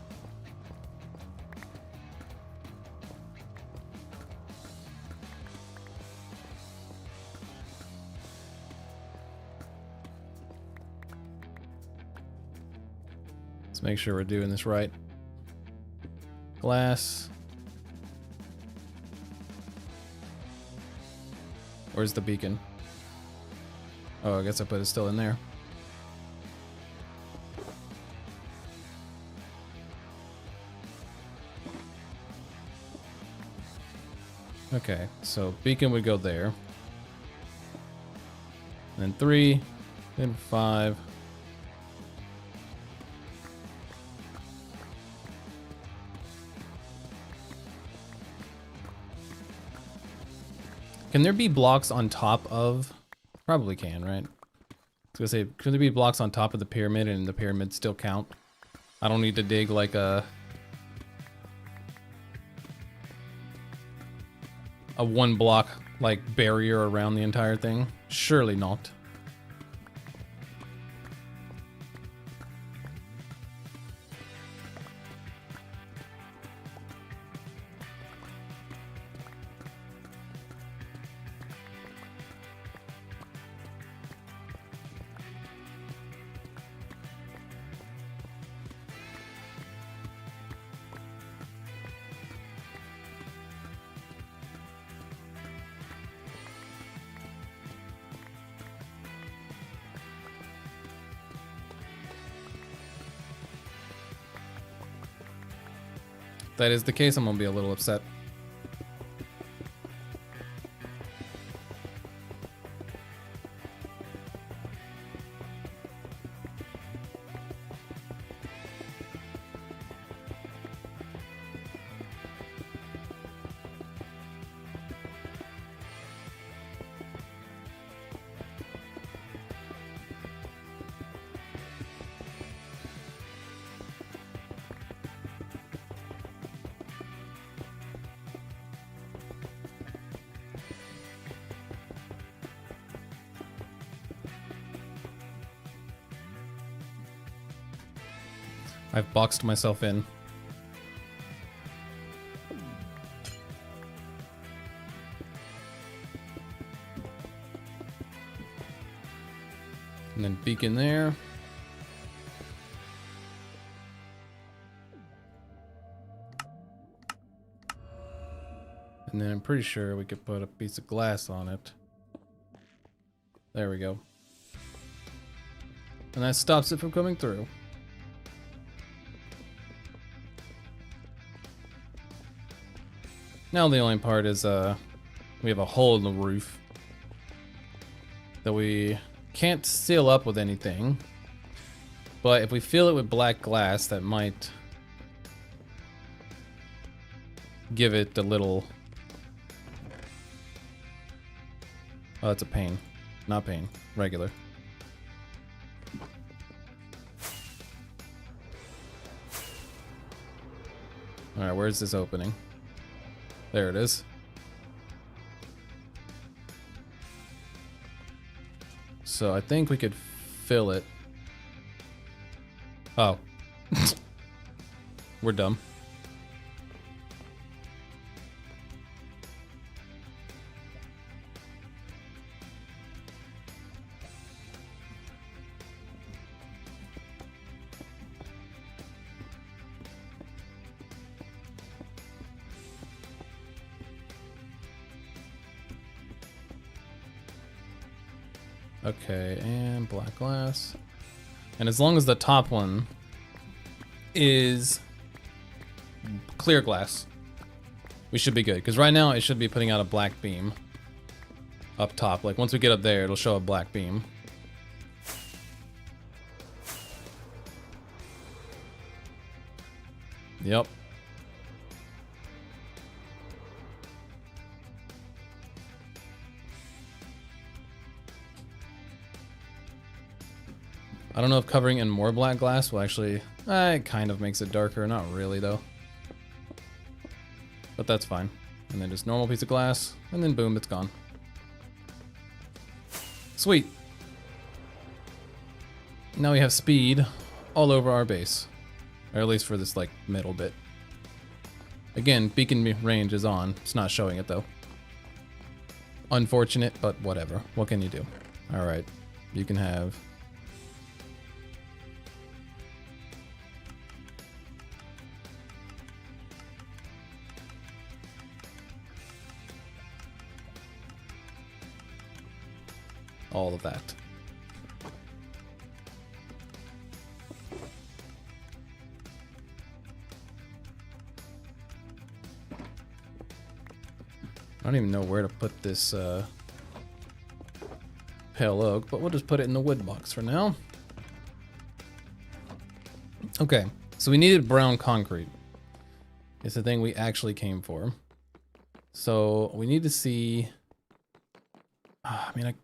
Let's make sure we're doing this right. Glass. Where's the beacon? Oh, I guess I put it still in there. Okay, so beacon would go there. Then 3, then 5. Can there be blocks on top of? Probably can, right? I was gonna say, can there be blocks on top of the pyramid and the pyramid still count? I don't need to dig like a 1 block like barrier around the entire thing. Surely not. If that is the case, I'm gonna be a little upset. I've boxed myself in. And then beacon there. And then I'm pretty sure we could put a piece of glass on it. There we go. And that stops it from coming through. Now the only part is we have a hole in the roof that we can't seal up with anything. But if we fill it with black glass, that might give it the little... Oh, that's a pain. Not pain. Regular. Alright, where's this opening? There it is. So I think we could fill it. Oh. We're dumb. Okay, and black glass. And as long as the top one is clear glass, we should be good. Because right now it should be putting out a black beam up top. Like once we get up there, it'll show a black beam. Yep. I don't know if covering in more black glass will actually... it kind of makes it darker. Not really, though. But that's fine. And then just normal piece of glass. And then boom, it's gone. Sweet. Now we have speed all over our base. Or at least for this, like, middle bit. Again, beacon range is on. It's not showing it, though. Unfortunate, but whatever. What can you do? Alright. You can have... all of that. I don't even know where to put this pale oak, but we'll just put it in the wood box for now. Okay, so we needed brown concrete. It's the thing we actually came for. So we need to see... I mean,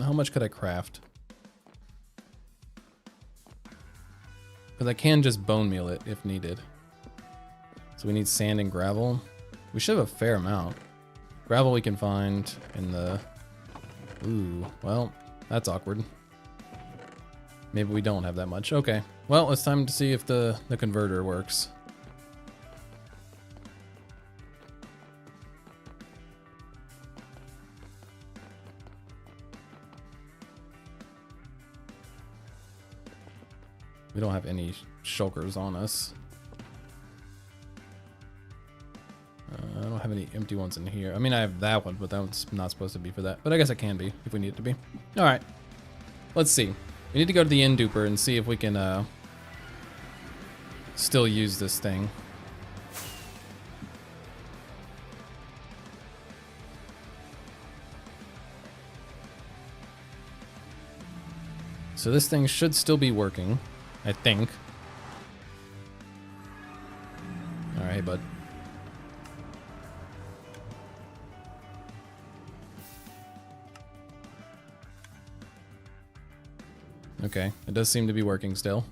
how much could I craft? Because I can just bone meal it if needed. So we need sand and gravel. We should have a fair amount. Gravel we can find in the... Ooh, well, that's awkward. Maybe we don't have that much. Okay, well, it's time to see if the converter works. We don't have any shulkers on us. I don't have any empty ones in here. I mean, I have that one, but that one's not supposed to be for that. But I guess it can be, if we need it to be. Alright. Let's see. We need to go to the end duper and see if we can, still use this thing. So this thing should still be working, I think. Alright, bud. Okay, it does seem to be working still.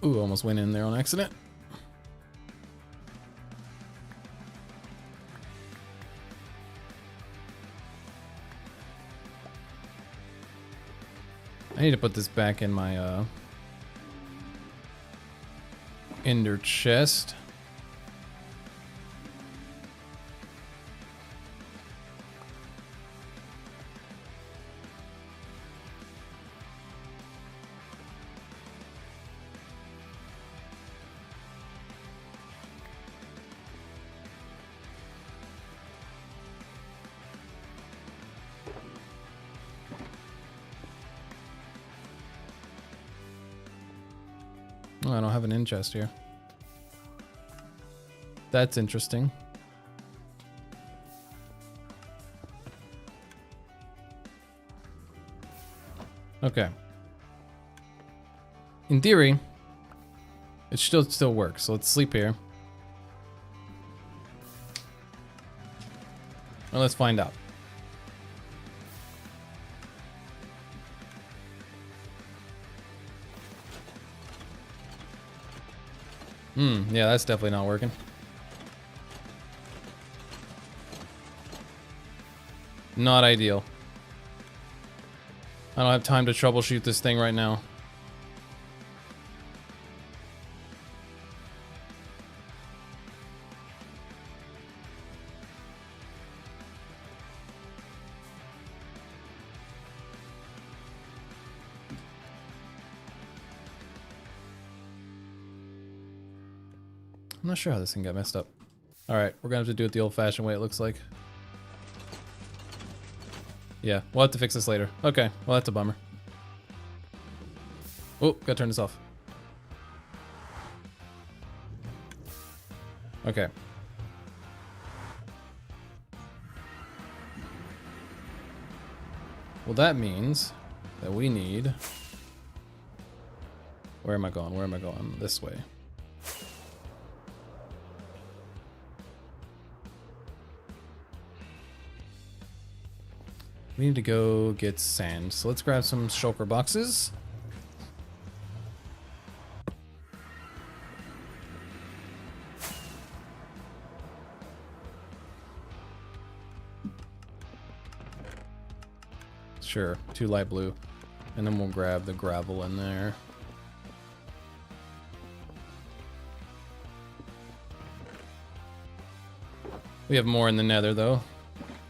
Ooh, almost went in there on accident. I need to put this back in my ender chest. Oh, I don't have an in chest here. That's interesting. Okay. In theory, it should still work, so let's sleep here. Well, let's find out. Yeah, that's definitely not working. Not ideal. I don't have time to troubleshoot this thing right now. I'm not sure how this thing got messed up. Alright, we're gonna have to do it the old-fashioned way, it looks like. Yeah, we'll have to fix this later. Okay, well that's a bummer. Oh, gotta turn this off. Okay. Well, that means that we need... Where am I going? Where am I going? This way. We need to go get sand. So let's grab some shulker boxes. Sure, 2 light blue. And then we'll grab the gravel in there. We have more in the nether though,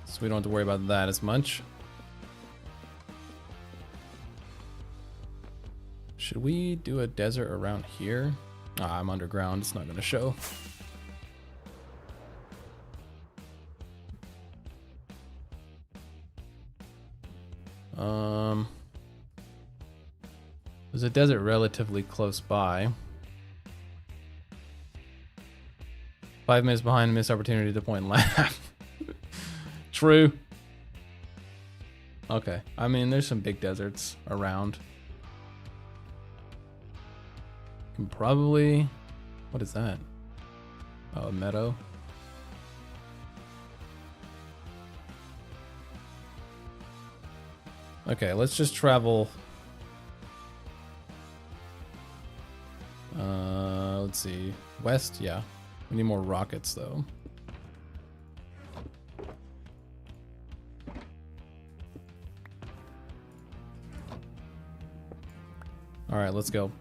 so we don't have to worry about that as much. Should we do a desert around here? Ah, I'm underground, it's not gonna show. There's a desert relatively close by. 5 minutes behind, missed opportunity to point left. True. Okay, I mean, there's some big deserts around. Can probably... What is that? Oh, a meadow. Okay, let's just travel. Let's see. West, yeah. We need more rockets, though. Alright, let's go.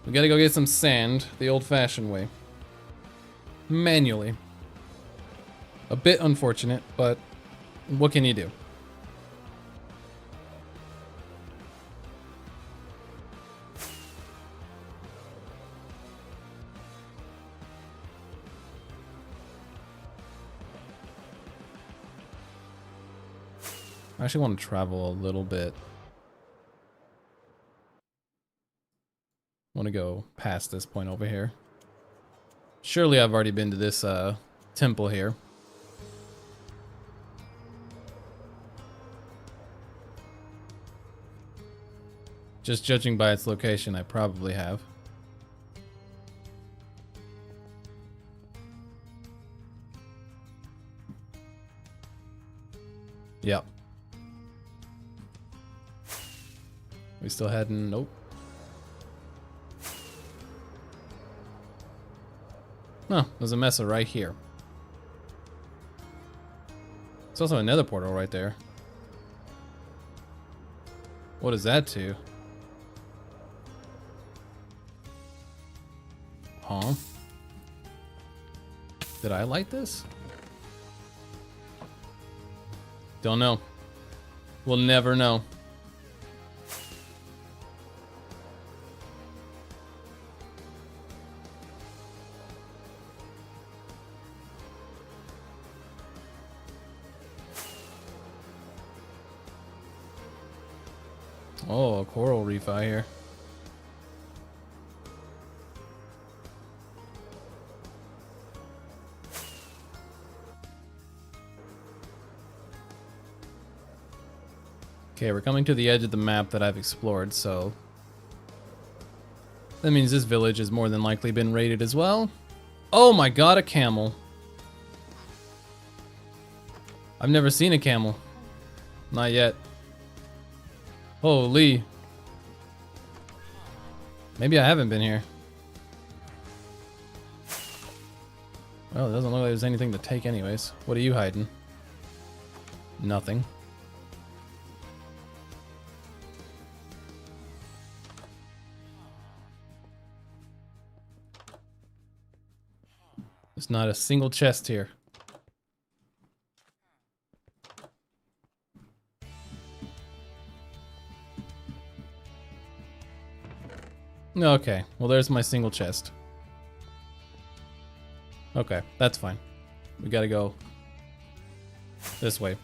We gotta go get some sand, the old-fashioned way. Manually. A bit unfortunate, but what can you do? I actually want to travel a little bit. I want to go past this point over here. Surely I've already been to this temple here. Just judging by its location, I probably have. Yep. We still heading? Nope. No, there's a mesa right here. There's also another portal right there. What is that to? Huh? Did I light this? Don't know. We'll never know. Oh, a coral reef out here. Okay, we're coming to the edge of the map that I've explored, so that means this village has more than likely been raided as well. Oh my god, a camel. I've never seen a camel. Not yet. Holy. Maybe I haven't been here. Well, it doesn't look like there's anything to take anyways. What are you hiding? Nothing. There's not a single chest here. Okay, well there's my single chest. Okay, that's fine. We gotta go this way.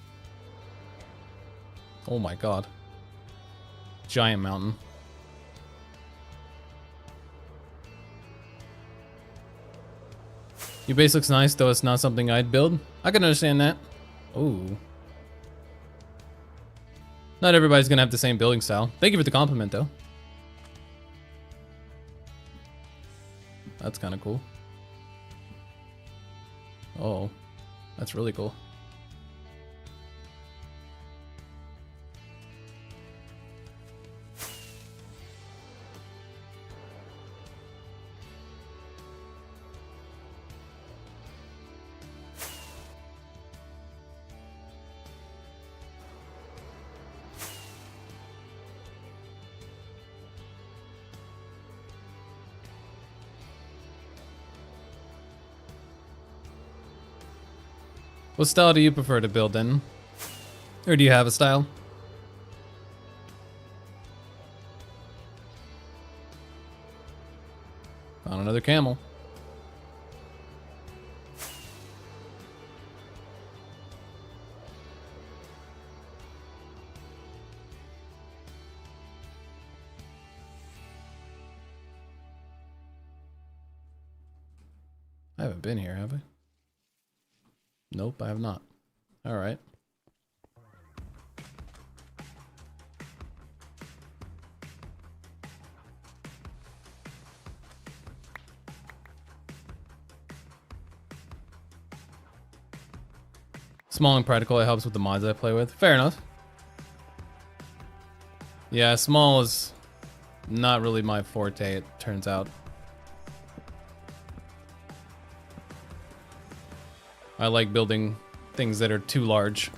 Oh my god. Giant mountain. Your base looks nice, though it's not something I'd build. I can understand that. Ooh. Not everybody's gonna have the same building style. Thank you for the compliment, though. That's kind of cool. Oh, that's really cool. What style do you prefer to build in? Or do you have a style? Found another camel. I haven't been here, have I? Nope, I have not. All right. Small and practical, it helps with the mods I play with. Fair enough. Yeah, small is not really my forte, it turns out. I like building things that are too large.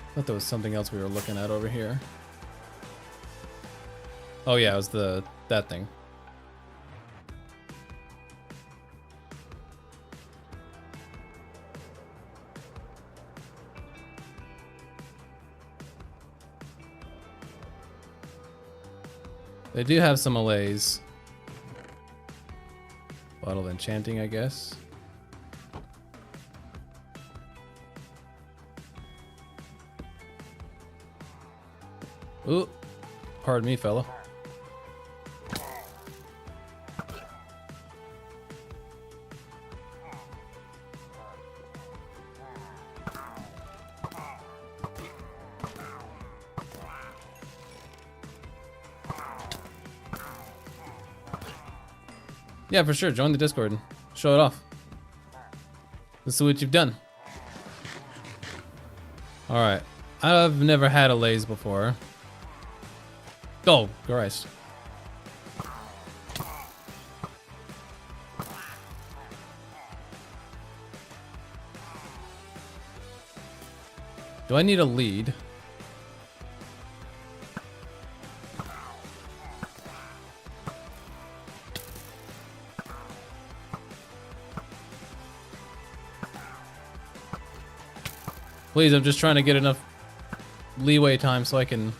I thought there was something else we were looking at over here. Oh yeah, it was that thing. They do have some allays. Bottle of enchanting, I guess. Ooh, pardon me, fella. Yeah, for sure. Join the Discord and show it off. Let's see what you've done. All right. I've never had a laze before. Oh, Christ. Do I need a lead? Please, I'm just trying to get enough leeway time so I can...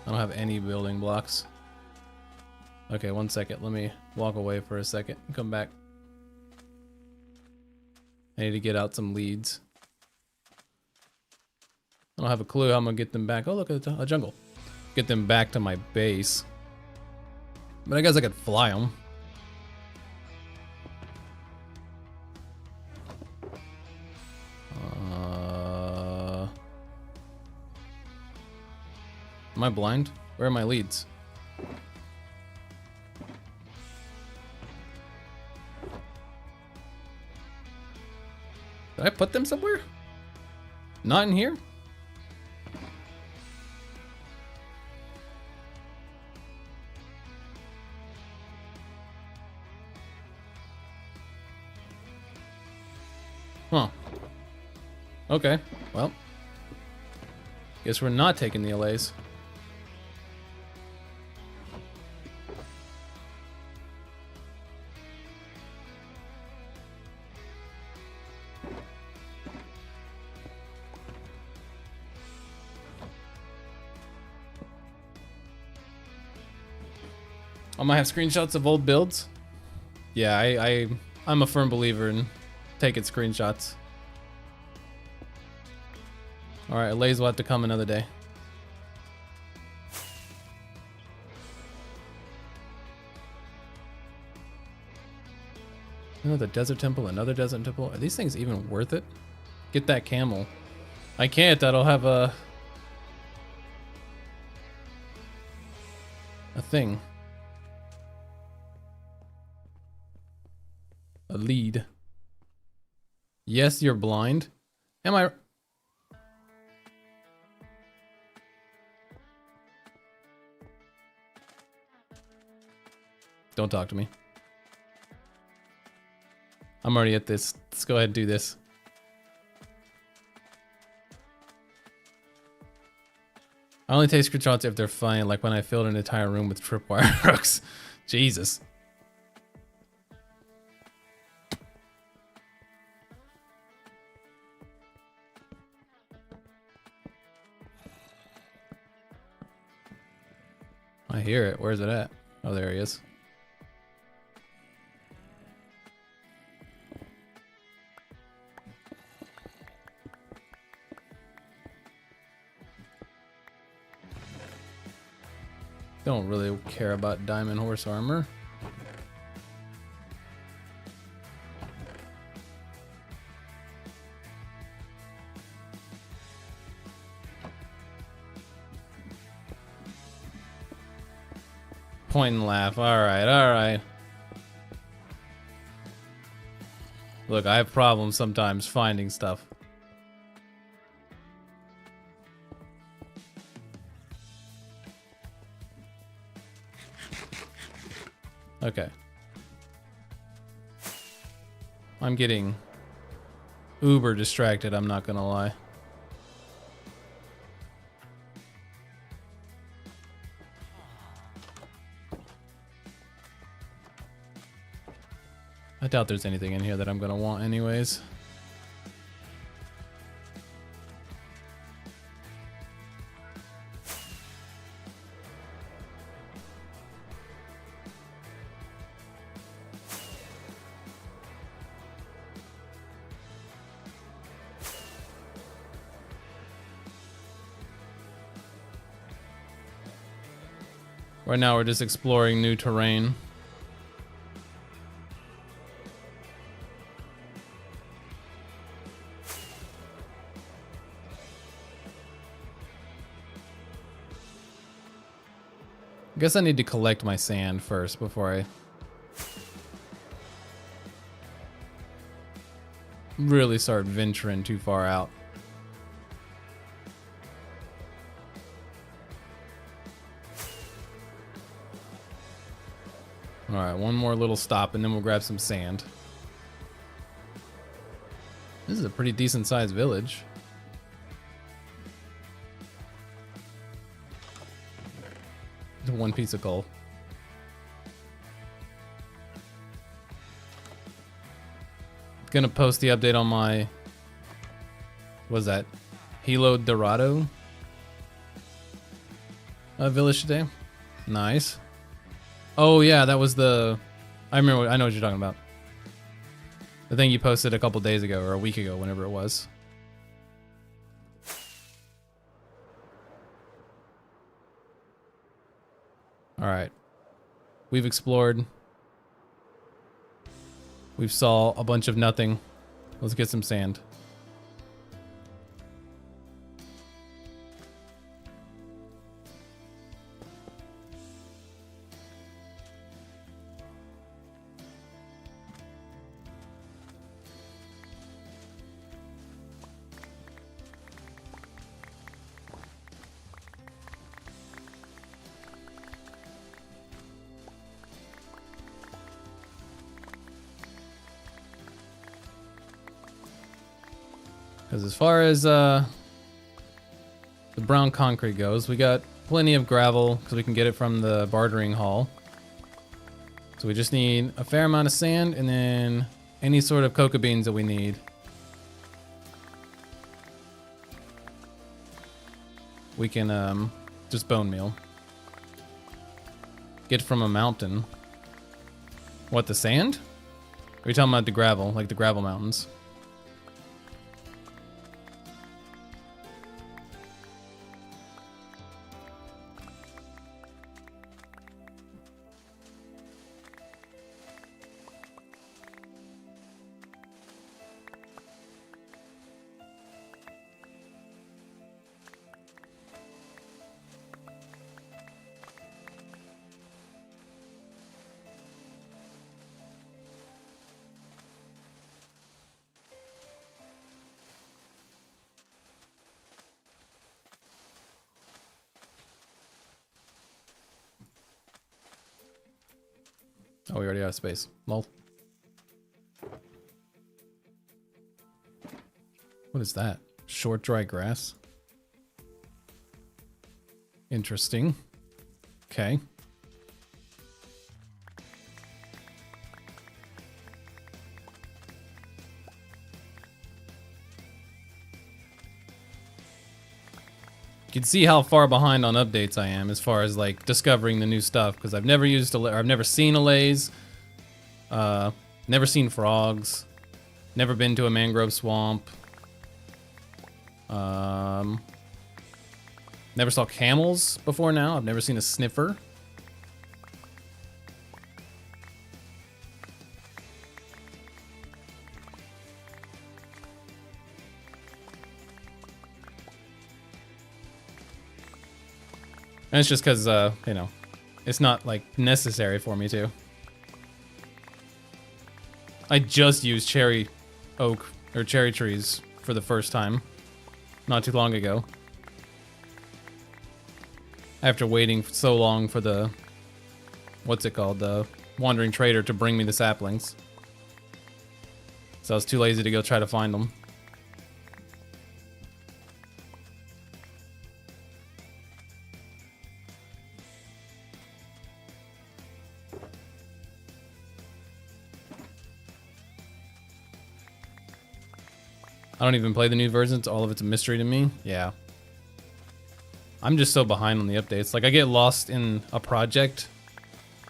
I don't have any building blocks. Okay, 1 second. Let me walk away for a second and come back. I need to get out some leads. I don't have a clue how I'm gonna get them back. Oh, look at a jungle. Get them back to my base. But I guess I could fly them. Am I blind? Where are my leads? Did I put them somewhere? Not in here? Huh. Okay, well. Guess we're not taking the LAs. I might have screenshots of old builds. Yeah, I'm a firm believer in taking screenshots. Alright, Lays will have to come another day. Another desert temple, another desert temple. Are these things even worth it? Get that camel. I can't, that'll have a thing. A lead. Yes, you're blind. Am I? Don't talk to me. I'm already at this. Let's go ahead and do this. I only take screenshots if they're funny, like when I filled an entire room with tripwire hooks. Jesus. I hear it. Where's it at? Oh, there he is. Don't really care about diamond horse armor. Point and laugh. Alright, alright. Look, I have problems sometimes finding stuff. Okay. I'm getting uber distracted, I'm not gonna lie. I doubt there's anything in here that I'm gonna want anyways. Right now we're just exploring new terrain. I guess I need to collect my sand first before I really start venturing too far out. Alright, one more little stop and then we'll grab some sand. This is a pretty decent sized village. One piece of coal. Gonna post the update on my, what's that? Hilo Dorado village today. Nice. Oh yeah, that was the, I know what you're talking about. The thing you posted a couple days ago or a week ago, whenever it was. All right, we've explored. We've saw a bunch of nothing. Let's get some sand. Because as far as the brown concrete goes, we got plenty of gravel because we can get it from the bartering hall. So we just need a fair amount of sand and then any sort of cocoa beans that we need. We can just bone meal. Get from a mountain. What, the sand? Are you talking about the gravel, like the gravel mountains? Oh, we already have space. Lol. What is that? Short, dry grass? Interesting. Okay. You can see how far behind on updates I am as far as like discovering the new stuff, because I've never used I've never seen allays, never seen frogs, never been to a mangrove swamp, never saw camels before now. I've never seen a sniffer. And it's just because, you know, it's not, like, necessary for me to. I just used cherry oak, or cherry trees for the first time, not too long ago. After waiting so long for the, what's it called, the wandering trader to bring me the saplings. So I was too lazy to go try to find them. I don't even play the new versions. All of it's a mystery to me. Yeah. I'm just so behind on the updates. Like, I get lost in a project,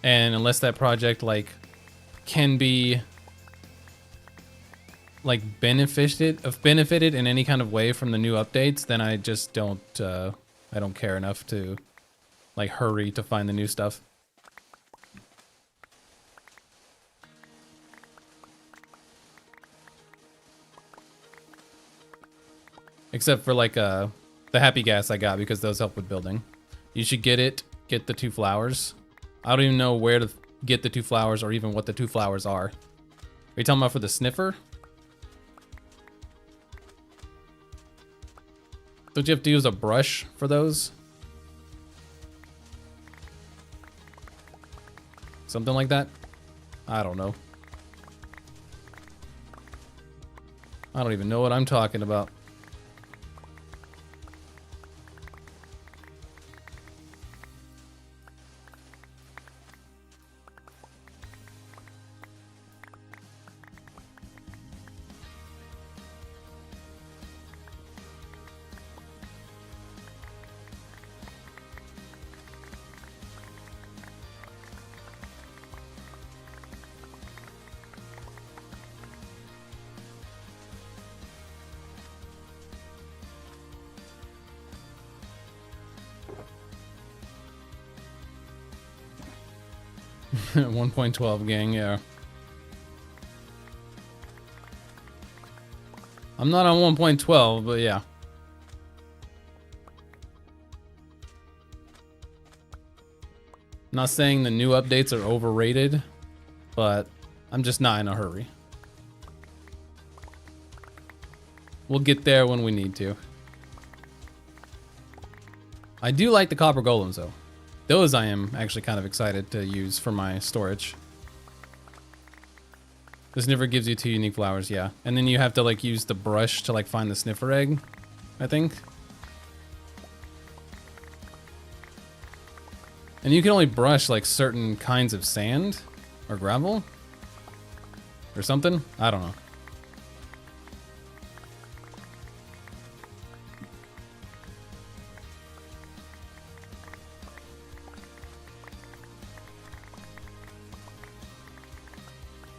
and unless that project, like, can be, like, benefited in any kind of way from the new updates, then I just don't, I don't care enough to, like, hurry to find the new stuff. Except for, like, the happy gas I got, because those help with building. You should get the 2 flowers. I don't even know where to get the 2 flowers or even what the 2 flowers are. Are you talking about for the sniffer? Don't you have to use a brush for those? Something like that? I don't know. I don't even know what I'm talking about. At 1.12 gang, yeah. I'm not on 1.12, but yeah. Not saying the new updates are overrated, but I'm just not in a hurry. We'll get there when we need to. I do like the copper golems though. Those I am actually kind of excited to use for my storage. The sniffer gives you 2 unique flowers, yeah. And then you have to like use the brush to like find the sniffer egg, I think. And you can only brush like certain kinds of sand or gravel or something. I don't know.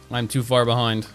I'm too far behind.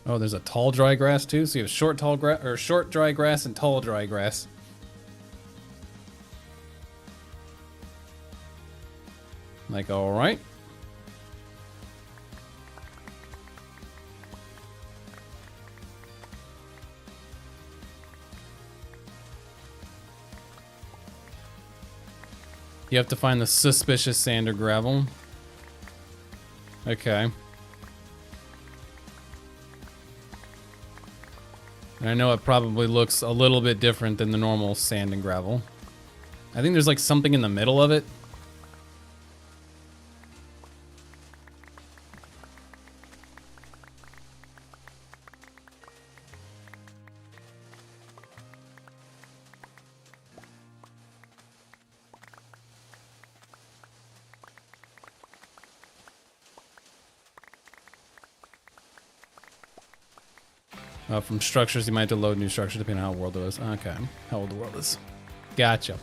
Oh, there's a tall dry grass too. So you have short tall grass or short dry grass and tall dry grass. Like, all right. You have to find the suspicious sand or gravel. Okay. And I know it probably looks a little bit different than the normal sand and gravel. I think there's like something in the middle of it. From structures, you might have to load new structure depending on how old it is. Okay, how old the world is. Gotcha.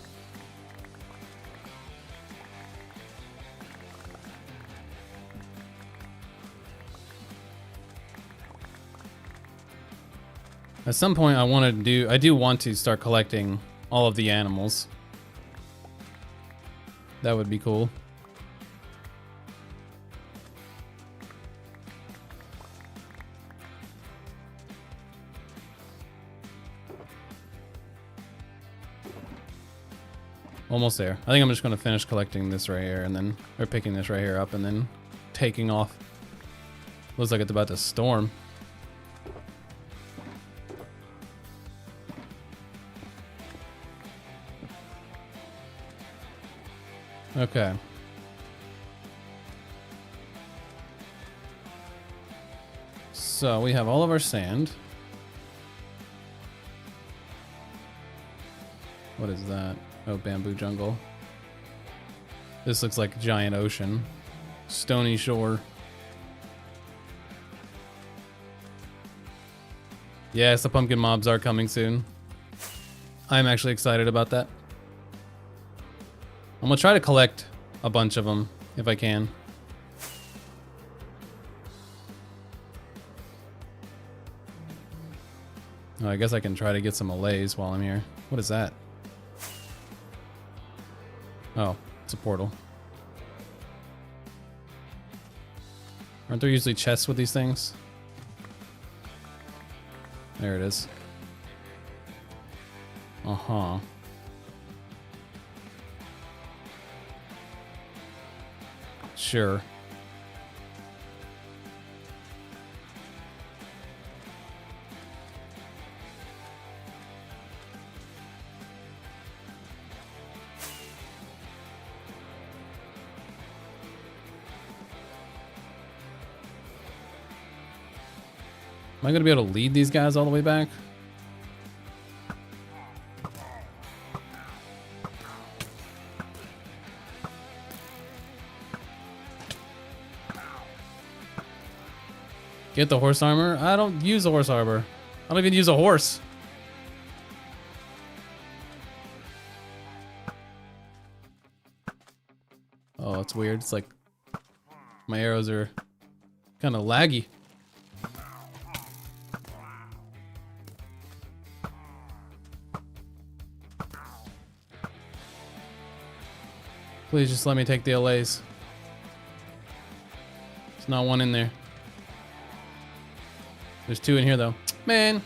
At some point, I do want to start collecting all of the animals. That would be cool. Almost there. I think I'm just going to finish collecting this right here and then, or picking this right here up and then taking off. Looks like it's about to storm. Okay. So we have all of our sand. What is that? Oh, bamboo jungle. This looks like a giant ocean. Stony shore. Yes, the pumpkin mobs are coming soon. I'm actually excited about that. I'm gonna try to collect a bunch of them if I can. Oh, I guess I can try to get some allays while I'm here. What is that? Oh, it's a portal. Aren't there usually chests with these things? There it is. Uh-huh. Sure. Am I going to be able to lead these guys all the way back? Get the horse armor? I don't use the horse armor. I don't even use a horse. Oh, it's weird. It's like my arrows are kind of laggy. Please just let me take the allays. There's not one in there. There's two in here, though. Man.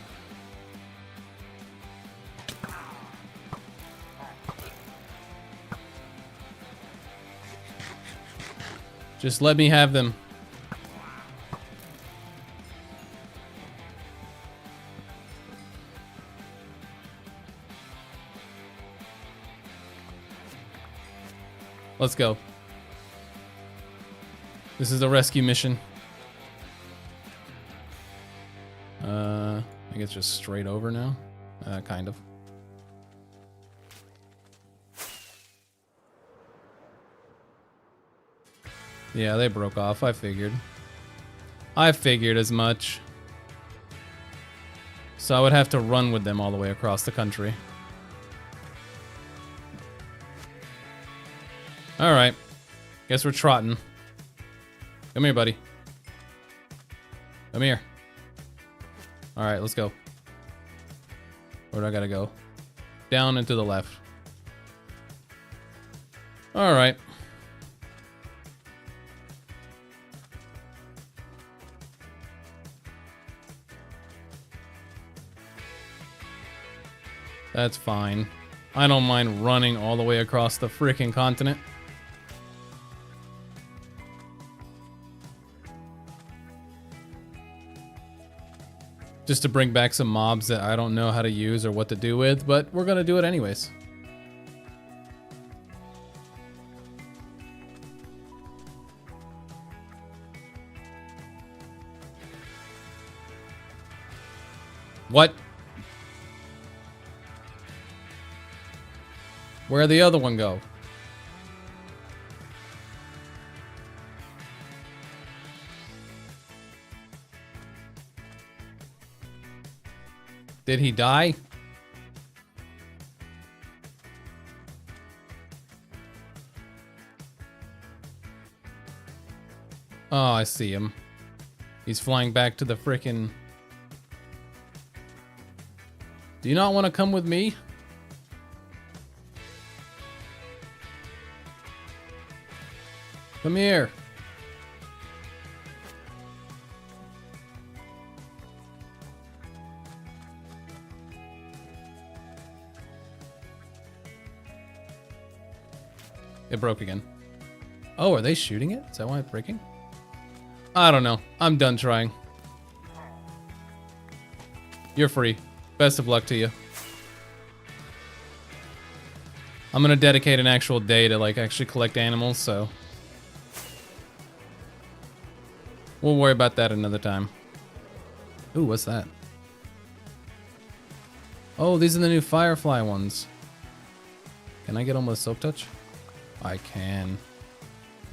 Just let me have them. Let's go. This is a rescue mission. I think it's just straight over now. Kind of. Yeah, they broke off. I figured. I figured as much. So I would have to run with them all the way across the country. Alright. Guess we're trotting. Come here, buddy. Come here. Alright, let's go. Where do I gotta go? Down and to the left. Alright. That's fine. I don't mind running all the way across the freaking continent. Just to bring back some mobs that I don't know how to use or what to do with, but we're gonna do it anyways. What? Where'd the other one go? Did he die? Oh, I see him. He's flying back to the frickin'... Do you not want to come with me? Come here. It broke again. Oh, are they shooting it? Is that why it's breaking? I don't know. I'm done trying. You're free. Best of luck to you. I'm gonna dedicate an actual day to like actually collect animals, so we'll worry about that another time. Ooh, what's that? Oh, these are the new Firefly ones. Can I get them with Silk Touch? I can.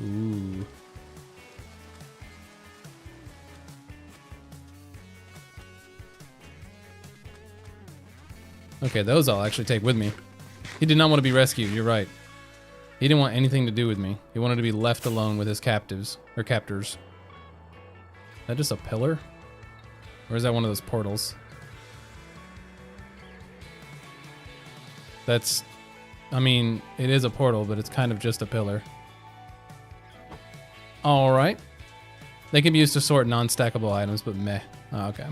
Ooh. Okay, those I'll actually take with me. He did not want to be rescued, you're right. He didn't want anything to do with me. He wanted to be left alone with his captives, or captors. Is that just a pillar? Or is that one of those portals? That's... I mean, it is a portal, but it's kind of just a pillar. Alright. They can be used to sort non-stackable items, but meh. Oh, okay.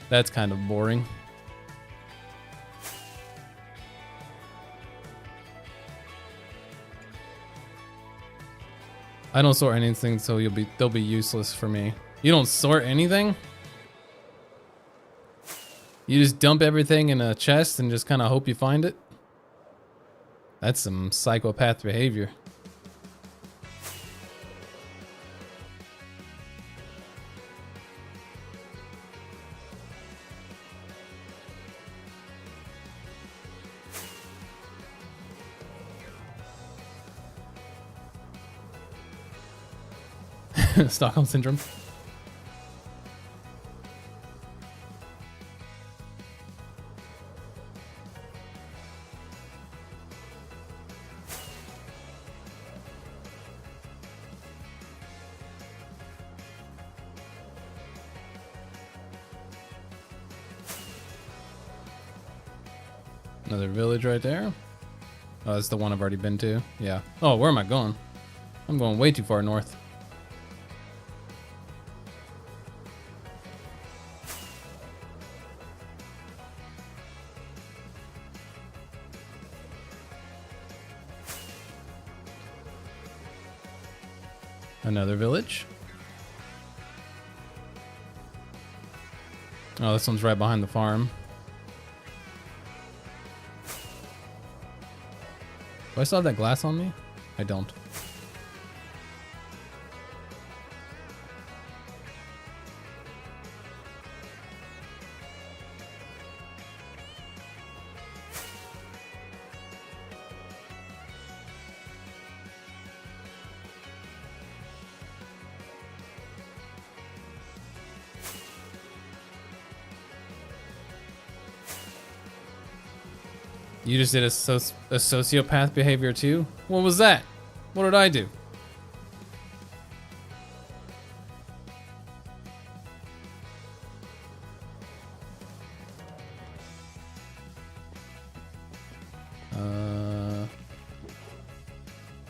That's kind of boring. I don't sort anything, so they'll be useless for me. You don't sort anything? You just dump everything in a chest and just kind of hope you find it? That's some psychopath behavior. Stockholm Syndrome. Another village right there. Oh, that's the one I've already been to. Yeah. Oh, where am I going? I'm going way too far north. Another village. Oh, this one's right behind the farm. Do I still have that glass on me? I don't. You just did a sociopath behavior too? What was that? What did I do?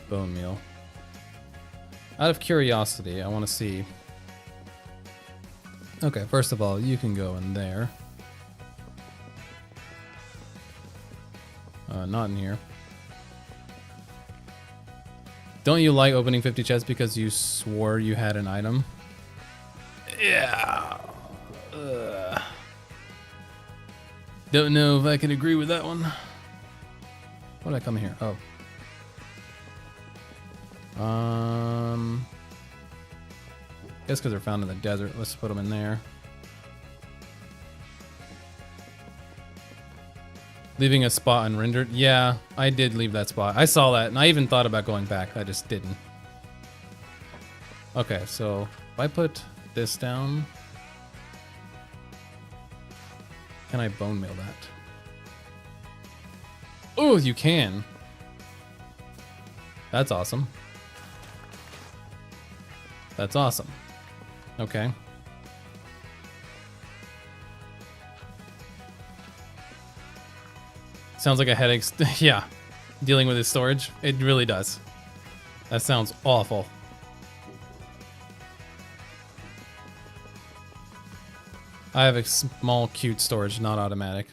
Bone meal. Out of curiosity, I want to see. Okay, first of all, you can go in there. Not in here. Don't you like opening 50 chests because you swore you had an item? Yeah. Don't know if I can agree with that one. Why did I come here? Oh. Guess because they're found in the desert. Let's put them in there. Leaving a spot unrendered? Yeah, I did leave that spot. I saw that, and I even thought about going back. I just didn't. Okay, so if I put this down, can I bone meal that? Oh, you can. That's awesome. That's awesome. Okay. Sounds like a headache. Yeah, dealing with his storage. It really does. That sounds awful. I have a small, cute storage, not automatic.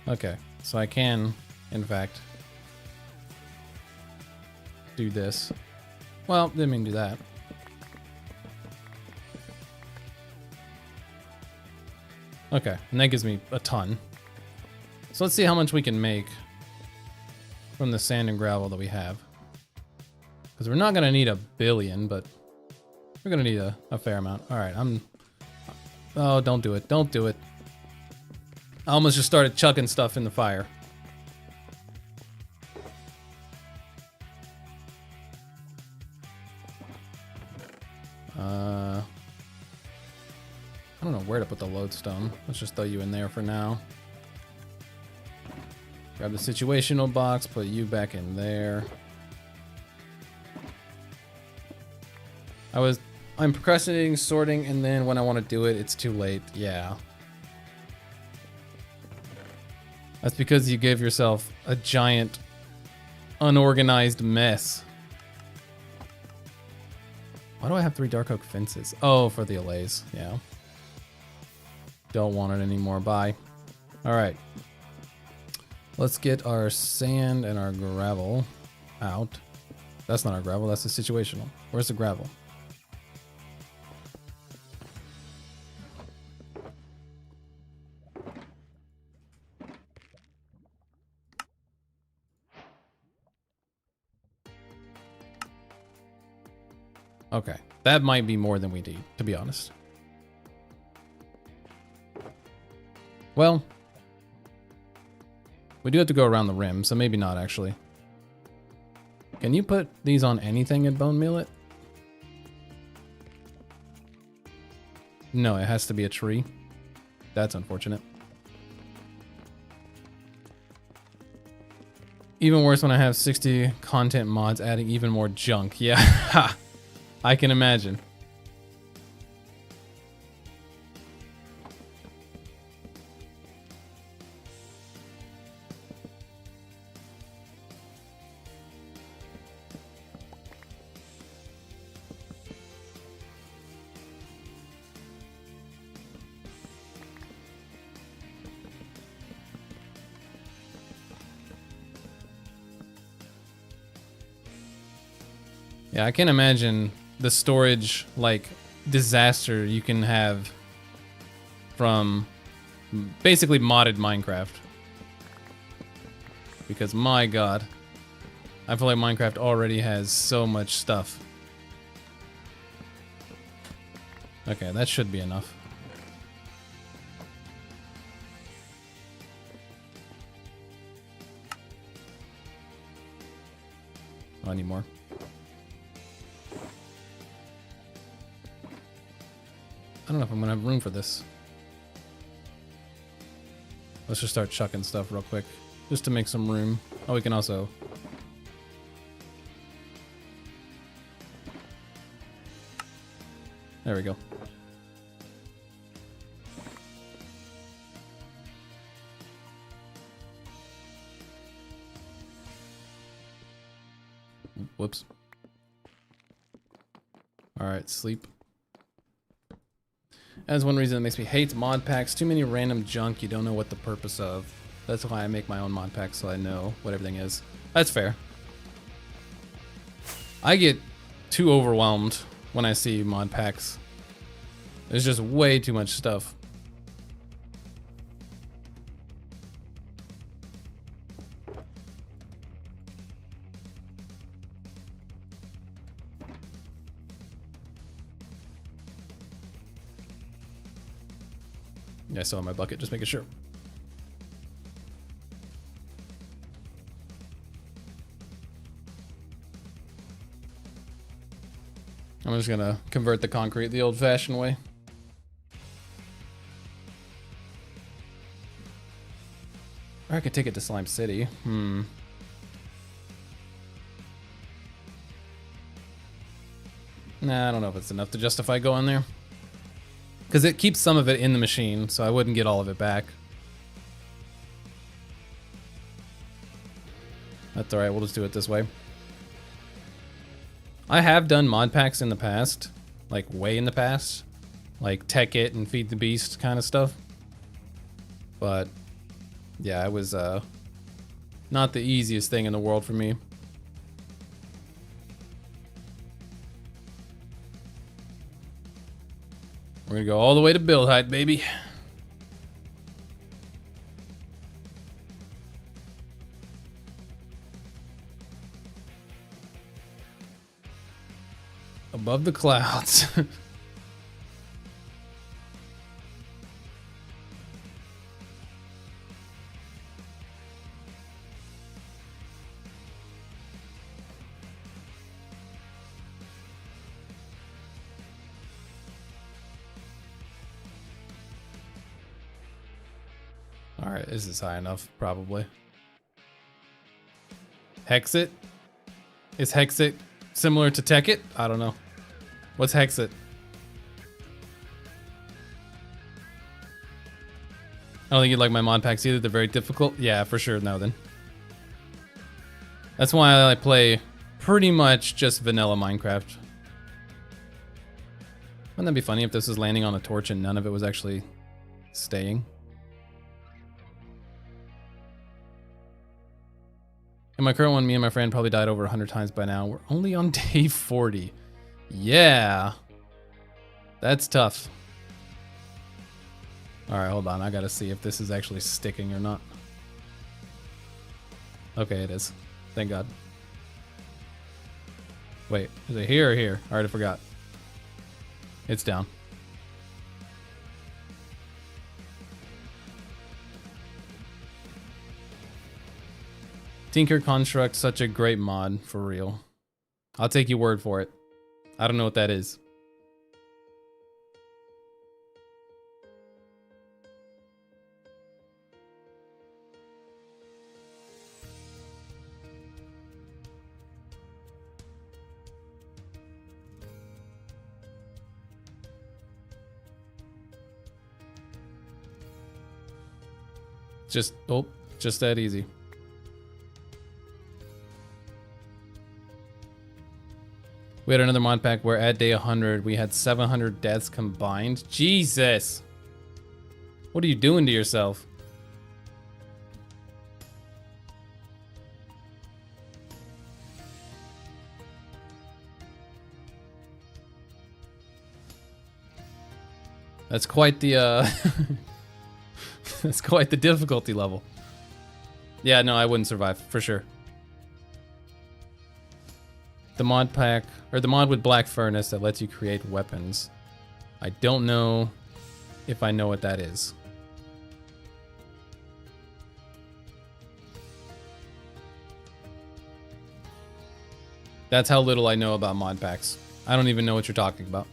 Okay, so I can, in fact, do this. Well, didn't mean to do that. Okay, and that gives me a ton. So let's see how much we can make from the sand and gravel that we have. Because we're not going to need a billion, but we're going to need a fair amount. All right, Oh, don't do it. Don't do it. I almost just started chucking stuff in the fire. I don't know where to put the lodestone. Let's just throw you in there for now. Grab the situational box, put you back in there. I'm procrastinating sorting, and then when I want to do it, it's too late. Yeah. That's because you gave yourself a giant, unorganized mess. Why do I have 3 dark oak fences? Oh, for the allays. Yeah. Don't want it anymore. Bye. All right. Let's get our sand and our gravel out. That's not our gravel. That's the situational. Where's the gravel? Okay, that might be more than we need, to be honest. Well, we do have to go around the rim, so maybe not actually. Can you put these on anything and bone meal it? No, it has to be a tree. That's unfortunate. Even worse when I have 60 content mods adding even more junk. Yeah, I can imagine. Yeah, I can imagine the storage, like, disaster you can have from basically modded Minecraft. Because, my god, I feel like Minecraft already has so much stuff. Okay, that should be enough. Oh, I need more. I don't know if I'm gonna have room for this. Let's just start chucking stuff real quick, just to make some room. Oh, we can also... There we go. Whoops. Alright, sleep. That's one reason that makes me hate mod packs. Too many random junk you don't know what the purpose of. That's why I make my own mod packs, so I know what everything is. That's fair. I get too overwhelmed when I see mod packs. There's just way too much stuff. Yeah, I still have my bucket, just making sure. I'm just gonna convert the concrete the old-fashioned way. Or I could take it to Slime City. Nah, I don't know if it's enough to justify going there. Because it keeps some of it in the machine, so I wouldn't get all of it back. That's alright, we'll just do it this way. I have done mod packs in the past. Like, way in the past. Like, Tech It and Feed the Beast kind of stuff. But, yeah, it was not the easiest thing in the world for me. We're gonna go all the way to build height, baby. Above the clouds. Alright, this is high enough, probably. Hexit? Is Hexit similar to Tekkit? I don't know. What's Hexit? I don't think you'd like my mod packs either. They're very difficult. Yeah, for sure. No, then. That's why I play pretty much just vanilla Minecraft. Wouldn't that be funny if this was landing on a torch and none of it was actually staying? In my current one, me and my friend probably died over 100 times by now. We're only on day 40. Yeah. That's tough. Alright, hold on. I gotta see if this is actually sticking or not. Okay, it is. Thank God. Wait, is it here or here? I already forgot. It's down. Tinker Construct, such a great mod, for real. I'll take your word for it. I don't know what that is. just that easy. We had another mod pack where at day 100 we had 700 deaths combined. Jesus! What are you doing to yourself? That's quite the that's quite the difficulty level. Yeah, no, I wouldn't survive for sure. The mod pack, or the mod with Black Furnace that lets you create weapons. I don't know if I know what that is. That's how little I know about mod packs. I don't even know what you're talking about.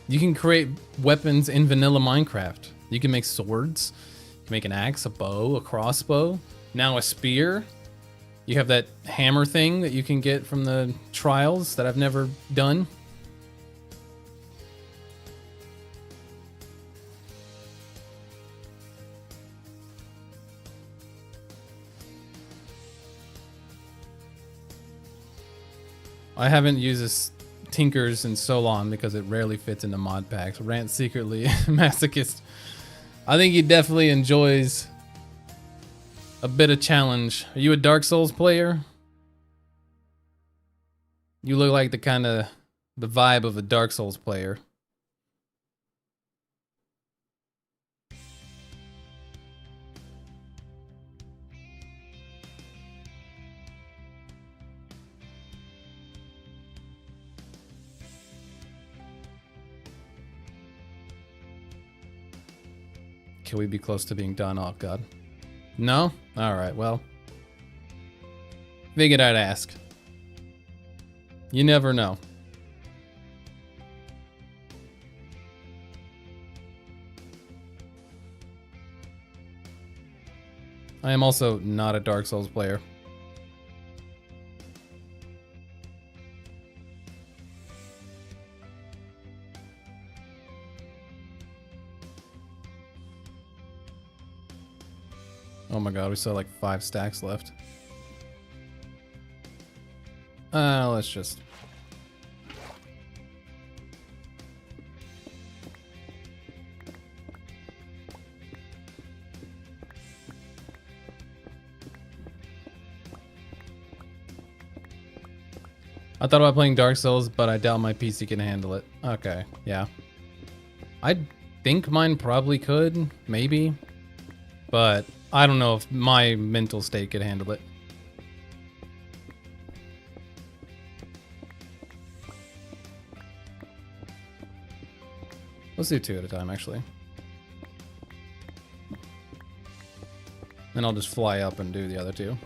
You can create weapons in vanilla Minecraft. You can make swords, you can make an axe, a bow, a crossbow, now a spear. You have that hammer thing that you can get from the trials that I've never done. I haven't used this Tinkers in so long because it rarely fits into mod packs. Rant secretly masochist. I think he definitely enjoys a bit of challenge. Are you a Dark Souls player? You look like the vibe of a Dark Souls player. Can we be close to being done? Oh, God. No? Alright, well. Figured I'd ask. You never know. I am also not a Dark Souls player. Oh my god, we still have like 5 stacks left. Let's just... I thought about playing Dark Souls, but I doubt my PC can handle it. Okay, yeah. I think mine probably could, maybe. But I don't know if my mental state could handle it. Let's do 2 at a time, actually. Then I'll just fly up and do the other 2.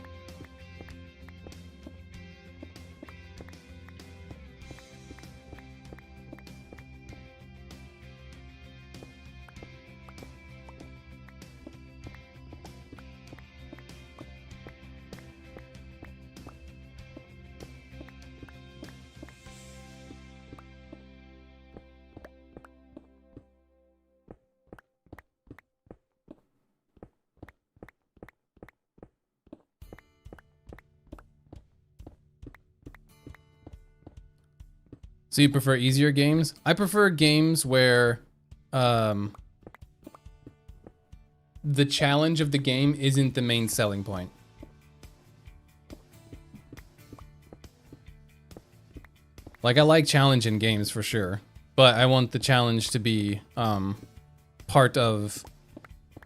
So you prefer easier games? I prefer games where the challenge of the game isn't the main selling point. Like, I like challenge in games for sure, but I want the challenge to be part of,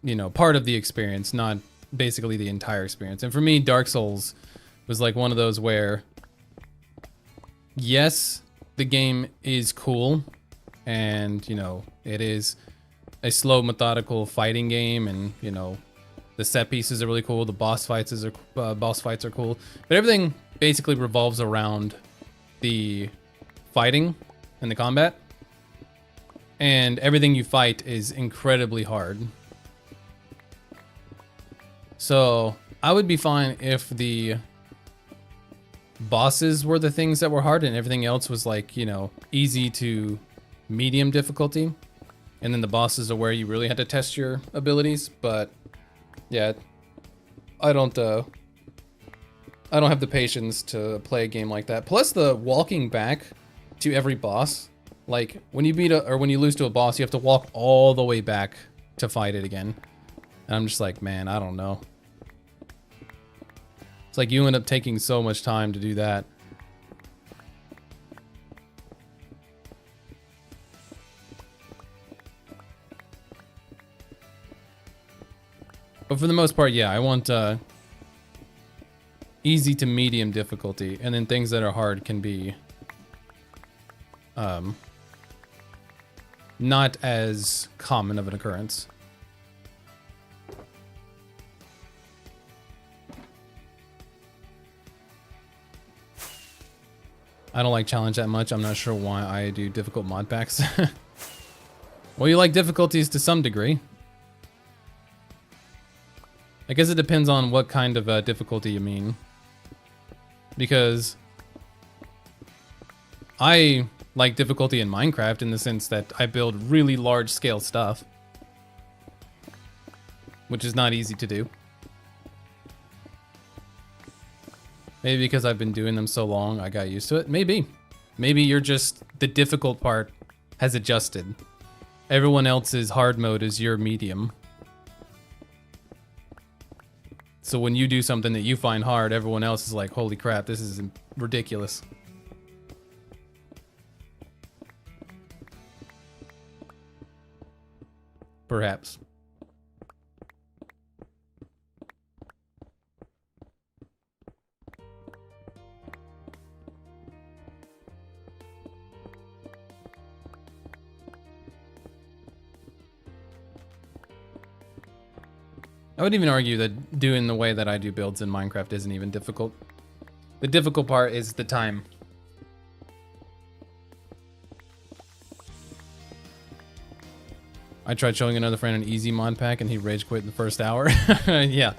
you know, part of the experience, not basically the entire experience. And for me, Dark Souls was like one of those where, yes, the game is cool, and you know, it is a slow, methodical fighting game, and you know, the set pieces are really cool. The boss fights are cool, but everything basically revolves around the fighting and the combat, and everything you fight is incredibly hard. So I would be fine if the bosses were the things that were hard and everything else was like, you know, easy to medium difficulty. And then the bosses are where you really had to test your abilities. But yeah, I don't have the patience to play a game like that. Plus the walking back to every boss, like when you when you lose to a boss, you have to walk all the way back to fight it again. And I'm just like, man, I don't know. It's like you end up taking so much time to do that. But for the most part, yeah, I want easy to medium difficulty, and then things that are hard can be not as common of an occurrence. I don't like challenge that much. I'm not sure why I do difficult mod packs. Well, you like difficulties to some degree. I guess it depends on what kind of difficulty you mean. Because I like difficulty in Minecraft in the sense that I build really large scale stuff, which is not easy to do. Maybe because I've been doing them so long, I got used to it. Maybe. Maybe you're just, the difficult part has adjusted. Everyone else's hard mode is your medium. So when you do something that you find hard, everyone else is like, holy crap, this is ridiculous. Perhaps. I would even argue that doing the way that I do builds in Minecraft isn't even difficult. The difficult part is the time. I tried showing another friend an easy mod pack and he rage quit in the first hour. Yeah.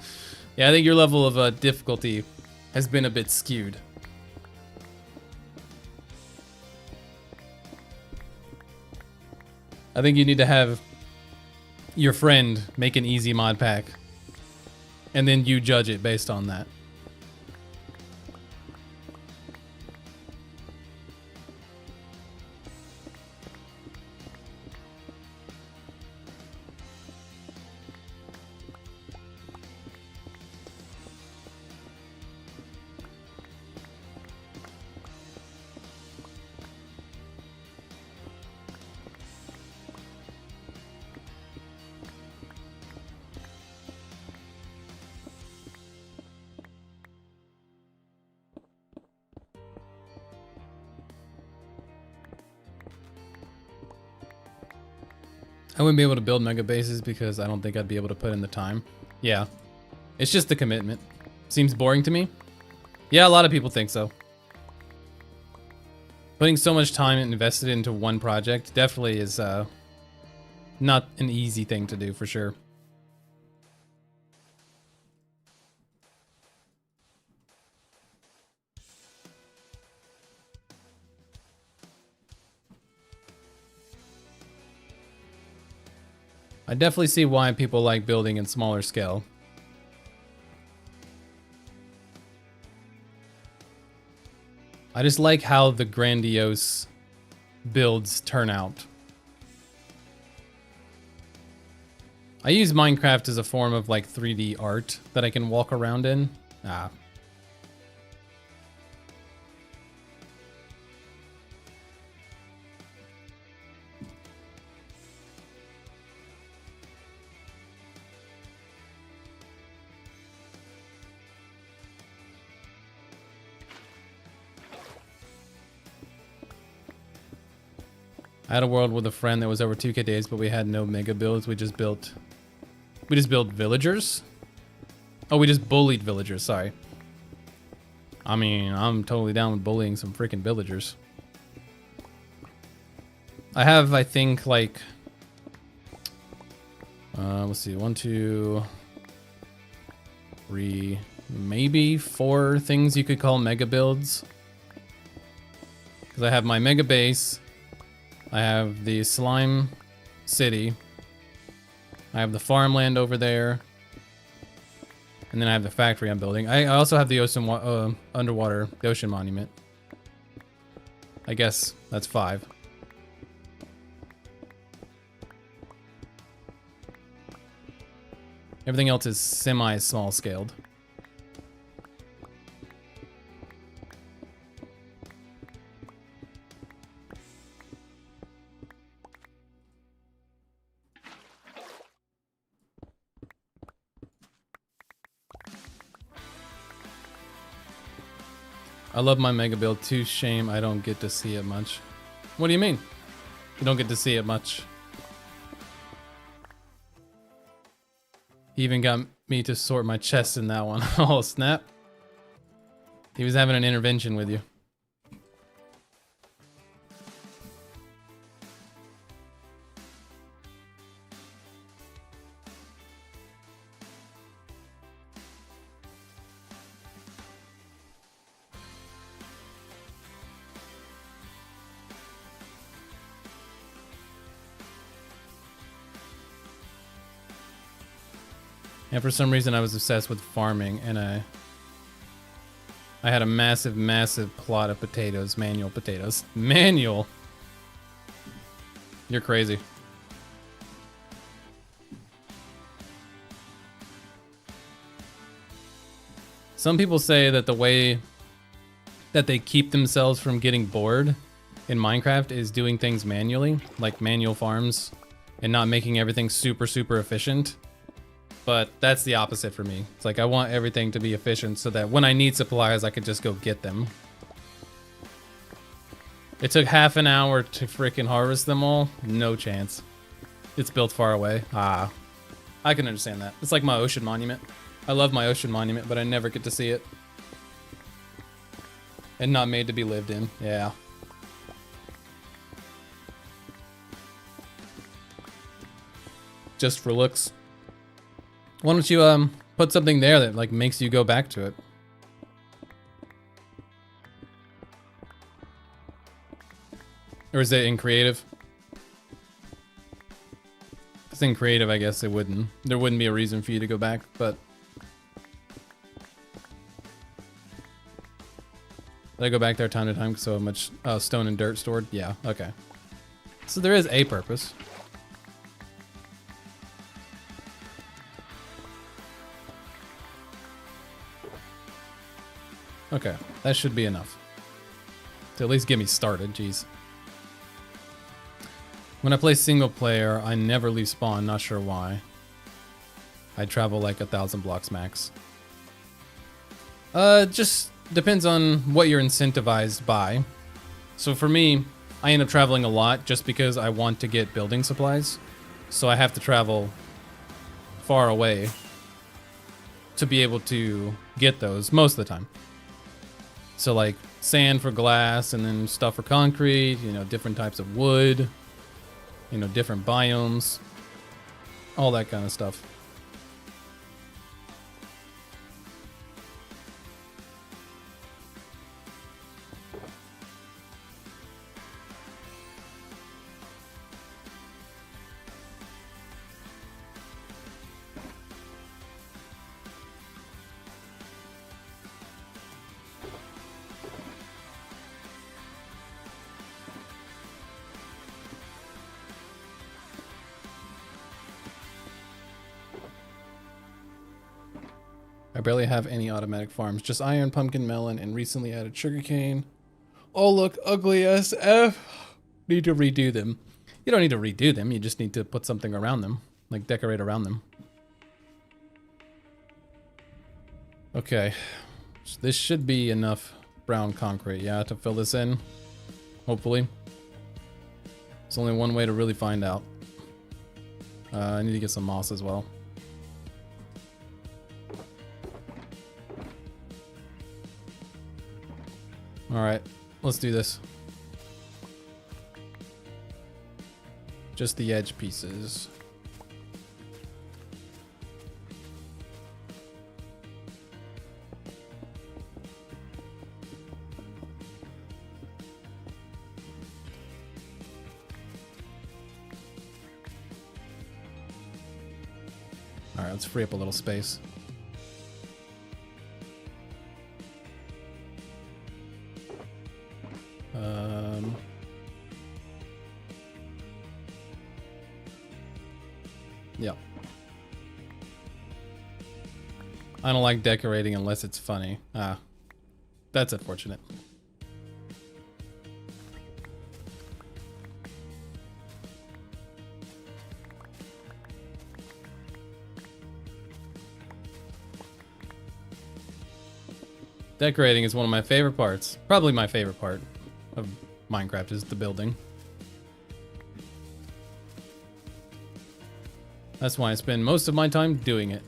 Yeah, I think your level of difficulty has been a bit skewed. I think you need to have your friend make an easy mod pack. And then you judge it based on that. I wouldn't be able to build mega bases because I don't think I'd be able to put in the time. Yeah. It's just the commitment. Seems boring to me. Yeah, a lot of people think so. Putting so much time invested into one project definitely is not an easy thing to do for sure. I definitely see why people like building in smaller scale. I just like how the grandiose builds turn out. I use Minecraft as a form of like 3D art that I can walk around in. I had a world with a friend that was over 2K days, but we had no mega builds. We just built villagers. Oh, we just bullied villagers, sorry. I mean, I'm totally down with bullying some freaking villagers. I have, I think, like, let's see, 1, 2, 3, maybe 4 things you could call mega builds. Because I have my mega base, I have the slime city, I have the farmland over there, and then I have the factory I'm building. I also have the ocean underwater, the ocean monument. I guess that's 5. Everything else is semi-small scaled. I love my mega build too. Shame I don't get to see it much. What do you mean? You don't get to see it much. He even got me to sort my chest in that one. Oh, snap. He was having an intervention with you. And for some reason I was obsessed with farming, and I had a massive plot of potatoes, manual potatoes. Manual? You're crazy. Some people say that the way that they keep themselves from getting bored in Minecraft is doing things manually, like manual farms, and not making everything super efficient. But that's the opposite for me. It's like I want everything to be efficient so that when I need supplies, I could just go get them. It took half an hour to freaking harvest them all. No chance. It's built far away. Ah, I can understand that. It's like my ocean monument. I love my ocean monument, but I never get to see it. And not made to be lived in. Yeah. Just for looks. Why don't you put something there that like makes you go back to it? Or is it in creative? If it's in creative, I guess it wouldn't. There wouldn't be a reason for you to go back, but did I go back there time to time? So much stone and dirt stored? Yeah, okay. So there is a purpose. Okay, that should be enough. To at least get me started, jeez. When I play single player, I never leave spawn, not sure why. I travel like 1,000 blocks max. Just depends on what you're incentivized by. So for me, I end up traveling a lot just because I want to get building supplies. So I have to travel far away to be able to get those most of the time. So like sand for glass, and then stuff for concrete, you know, different types of wood, you know, different biomes, all that kind of stuff. I barely have any automatic farms, just iron, pumpkin, melon, and recently added sugarcane. Oh, look, ugly SF. Need to redo them. You don't need to redo them, you just need to put something around them, like decorate around them. Okay, so this should be enough brown concrete, yeah, to fill this in, hopefully. There's only one way to really find out. I need to get some moss as well. Alright, let's do this. Just the edge pieces. Alright, let's free up a little space. Yeah. I don't like decorating unless it's funny. Ah, that's unfortunate. Decorating is one of my favorite parts. Probably my favorite part of Minecraft is the building. That's why I spend most of my time doing it.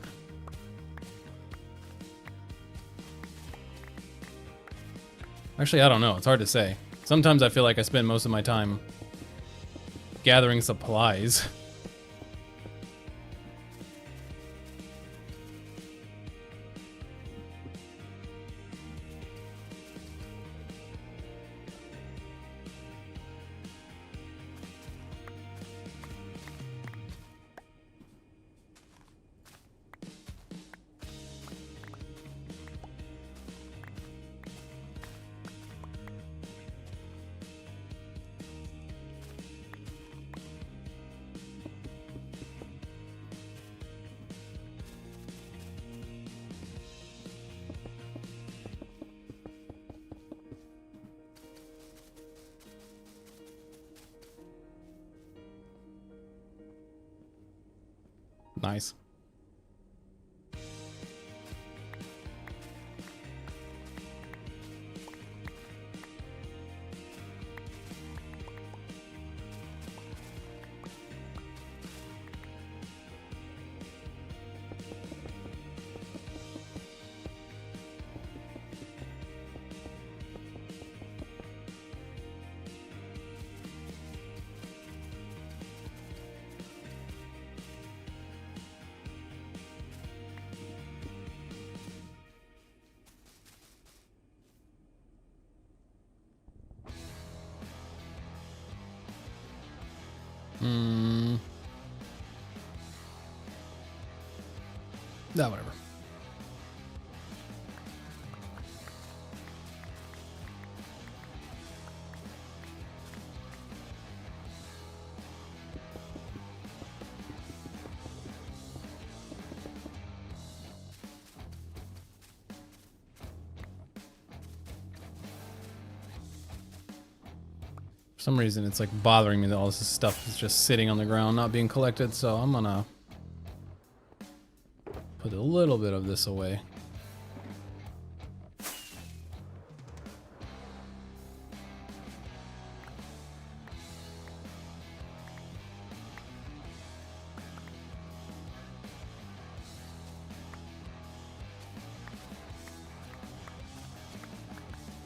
Actually, I don't know. It's hard to say. Sometimes I feel like I spend most of my time gathering supplies. Nice. No, whatever. For some reason, it's like bothering me that all this stuff is just sitting on the ground, not being collected, so I'm gonna put a little bit of this away.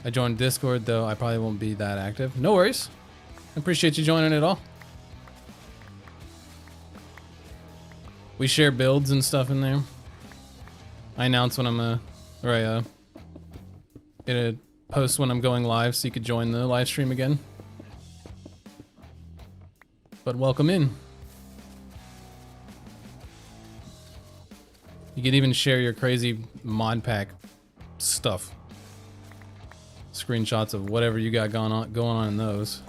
I joined Discord, though I probably won't be that active. No worries. I appreciate you joining it all. We share builds and stuff in there. I announce when I'm gonna post when I'm going live, so you could join the live stream again. But welcome in. You could even share your crazy mod pack stuff. Screenshots of whatever you got going on in those.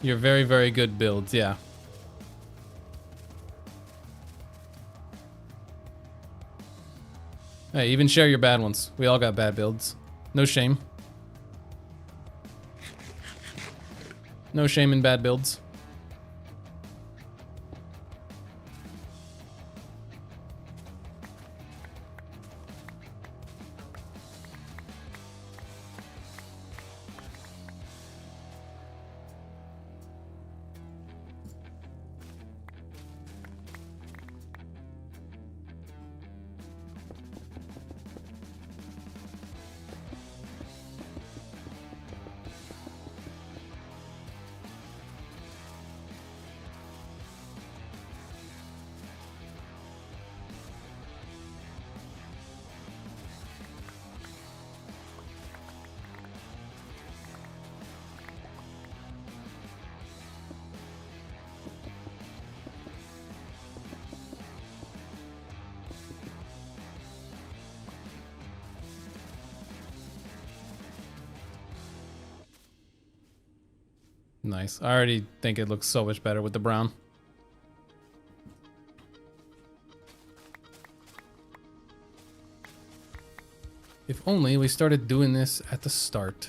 You're very, very good builds, yeah. Hey, even share your bad ones. We all got bad builds. No shame. No shame in bad builds. Nice. I already think it looks so much better with the brown. If only we started doing this at the start.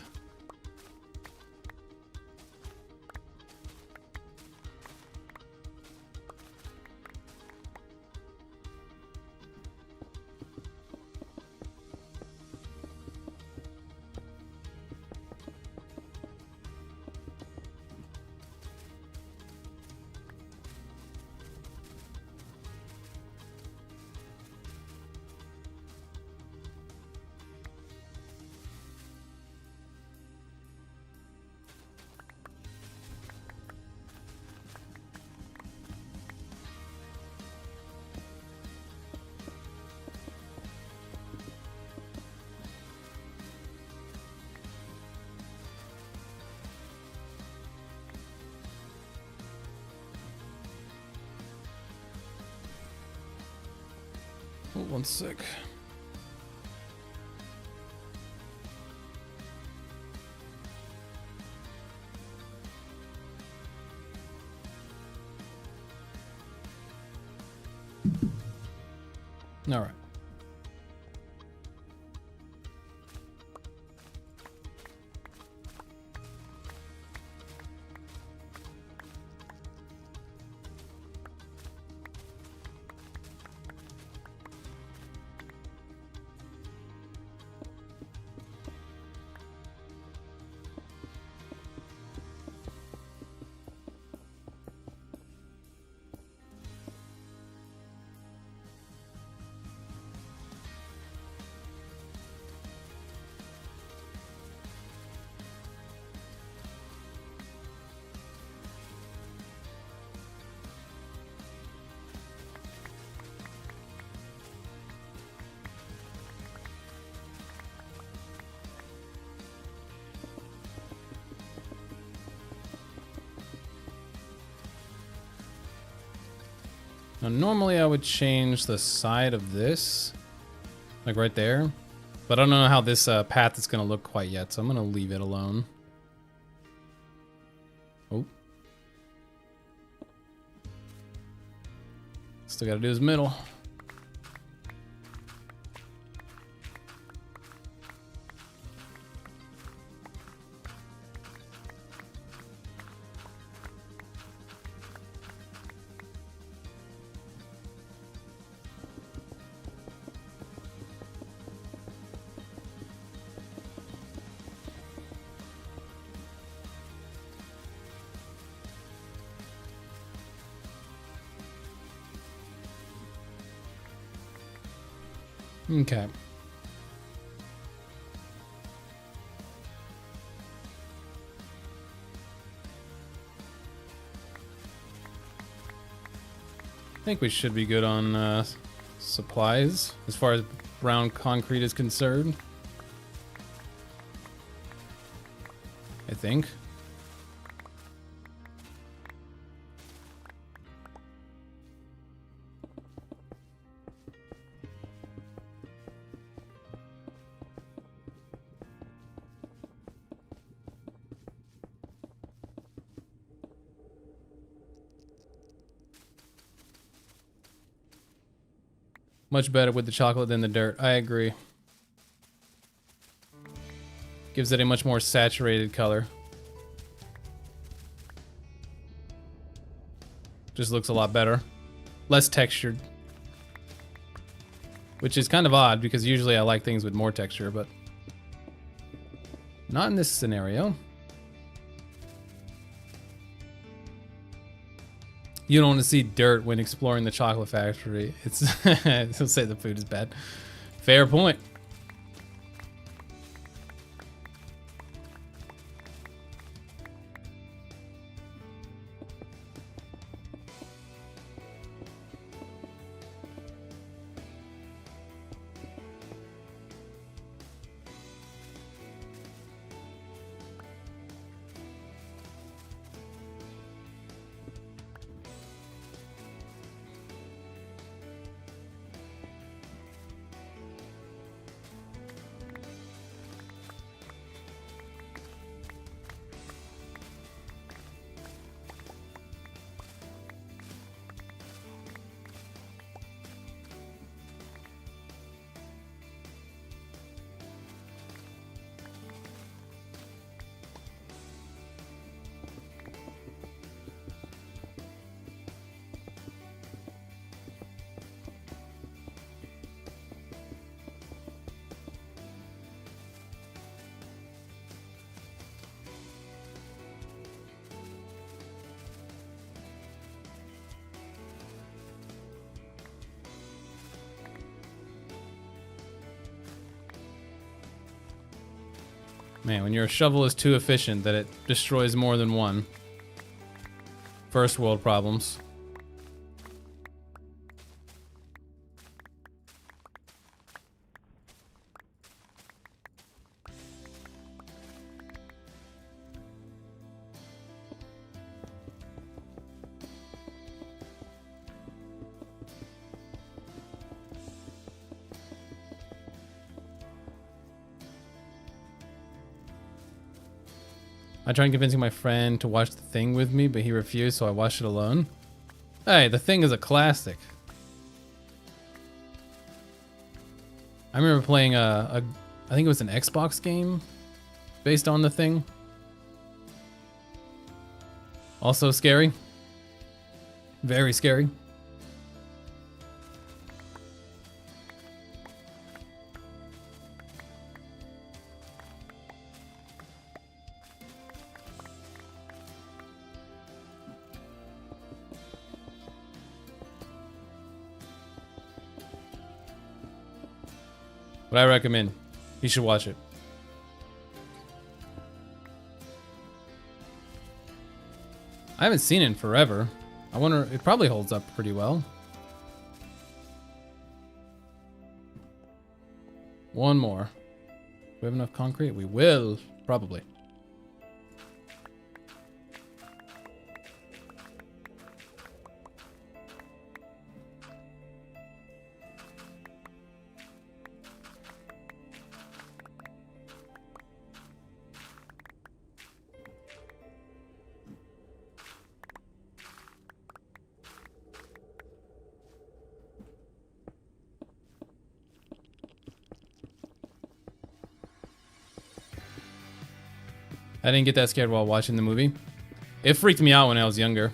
Oh, 1 sec. All right. Now, normally I would change the side of this, like right there, but I don't know how this path is going to look quite yet, so I'm going to leave it alone. Oh. Still got to do his middle. Okay. I think we should be good on supplies as far as brown concrete is concerned. I think. Much better with the chocolate than the dirt. I agree. Gives it a much more saturated color. Just looks a lot better. Less textured. Which is kind of odd because usually I like things with more texture, but not in this scenario. You don't want to see dirt when exploring the chocolate factory. It's he'll say the food is bad. Fair point. Man, when your shovel is too efficient that it destroys more than one. First world problems. I tried convincing my friend to watch The Thing with me, but he refused, so I watched it alone. Hey, The Thing is a classic. I remember playing I think it was an Xbox game based on The Thing. Also scary. Very scary. But I recommend you should watch it. I haven't seen it in forever. I wonder, it probably holds up pretty well. One more. Do we have enough concrete? We will, probably. I didn't get that scared while watching the movie. It freaked me out when I was younger.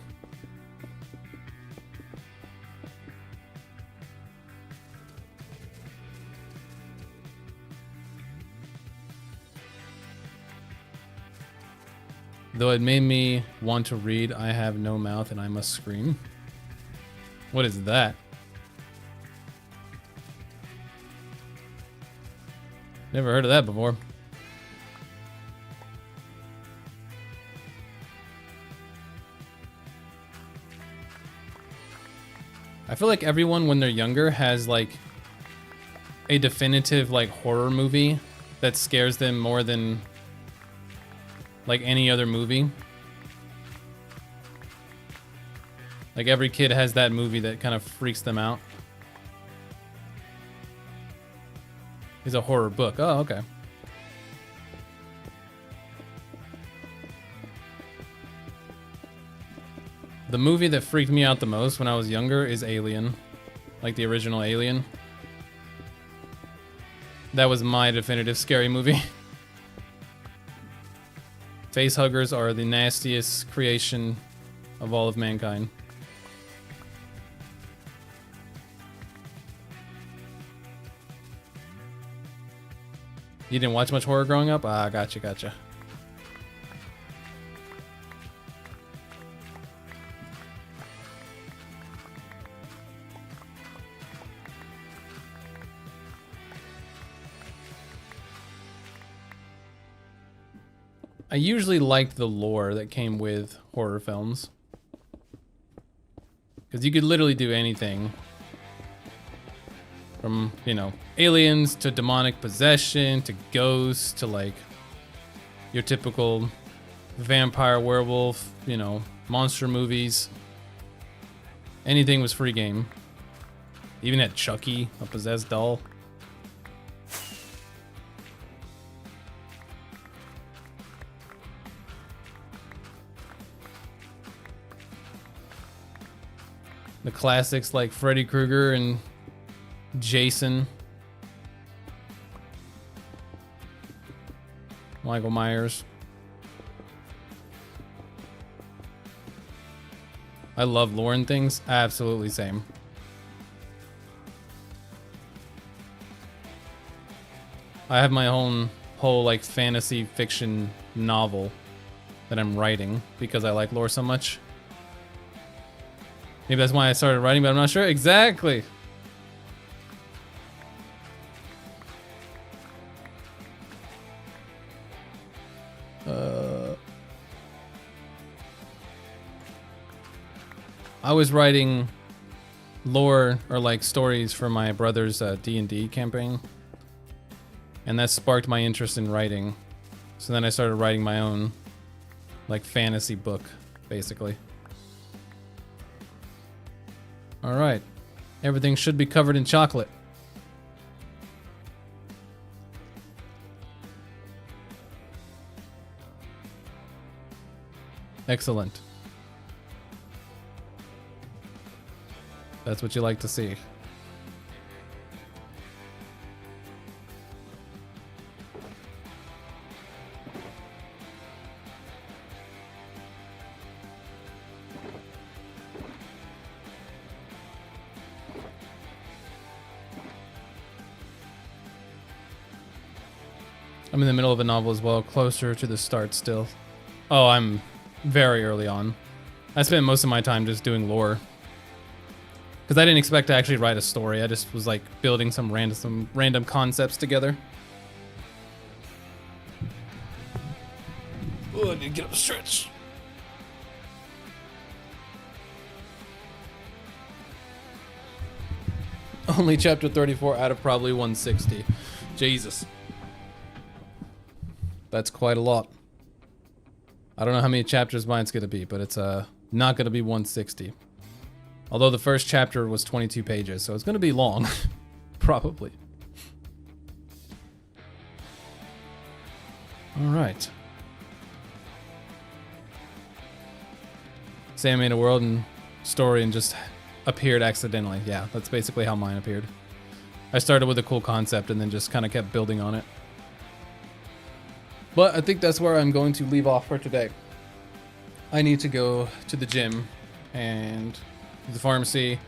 Though it made me want to read I Have No Mouth and I Must Scream. What is that? Never heard of that before. I feel like everyone when they're younger has like a definitive like horror movie that scares them more than like any other movie. Like every kid has that movie that kind of freaks them out. It's a horror book. Oh, okay. The movie that freaked me out the most when I was younger is Alien. Like the original Alien. That was my definitive scary movie. Facehuggers are the nastiest creation of all of mankind. You didn't watch much horror growing up? Ah, gotcha. I usually liked the lore that came with horror films. Because you could literally do anything. From, you know, aliens to demonic possession to ghosts to like your typical vampire, werewolf, you know, monster movies. Anything was free game. Even had Chucky, a possessed doll. The classics like Freddy Krueger and Jason. Michael Myers. I love lore and things. Absolutely same. I have my own whole like fantasy fiction novel that I'm writing because I like lore so much. Maybe that's why I started writing, but I'm not sure. Exactly. I was writing lore or like stories for my brother's D&D campaign, and that sparked my interest in writing. So then I started writing my own like fantasy book, basically. All right, everything should be covered in chocolate. Excellent. That's what you like to see. I'm in the middle of a novel as well, closer to the start still. Oh, I'm very early on. I spent most of my time just doing lore. Because I didn't expect to actually write a story. I just was like building some random concepts together. Oh, I need to get up a stretch. Only chapter 34 out of probably 160. Jesus. That's quite a lot. I don't know how many chapters mine's gonna be, but it's not gonna be 160. Although the first chapter was 22 pages, so it's gonna be long. Probably. Alright. Sam made a world and story and just appeared accidentally. Yeah, that's basically how mine appeared. I started with a cool concept and then just kind of kept building on it. But I think that's where I'm going to leave off for today. I need to go to the gym and the pharmacy,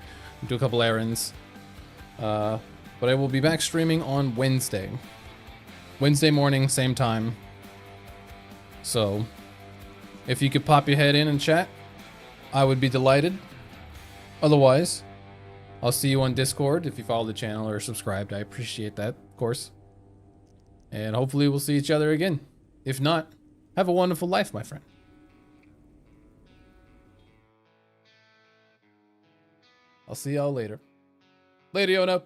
do a couple errands. But I will be back streaming on Wednesday. Wednesday morning, same time. So, if you could pop your head in and chat, I would be delighted. Otherwise, I'll see you on Discord if you follow the channel or subscribed. I appreciate that, of course. And hopefully we'll see each other again. If not, have a wonderful life, my friend. I'll see y'all later. Later, Yona.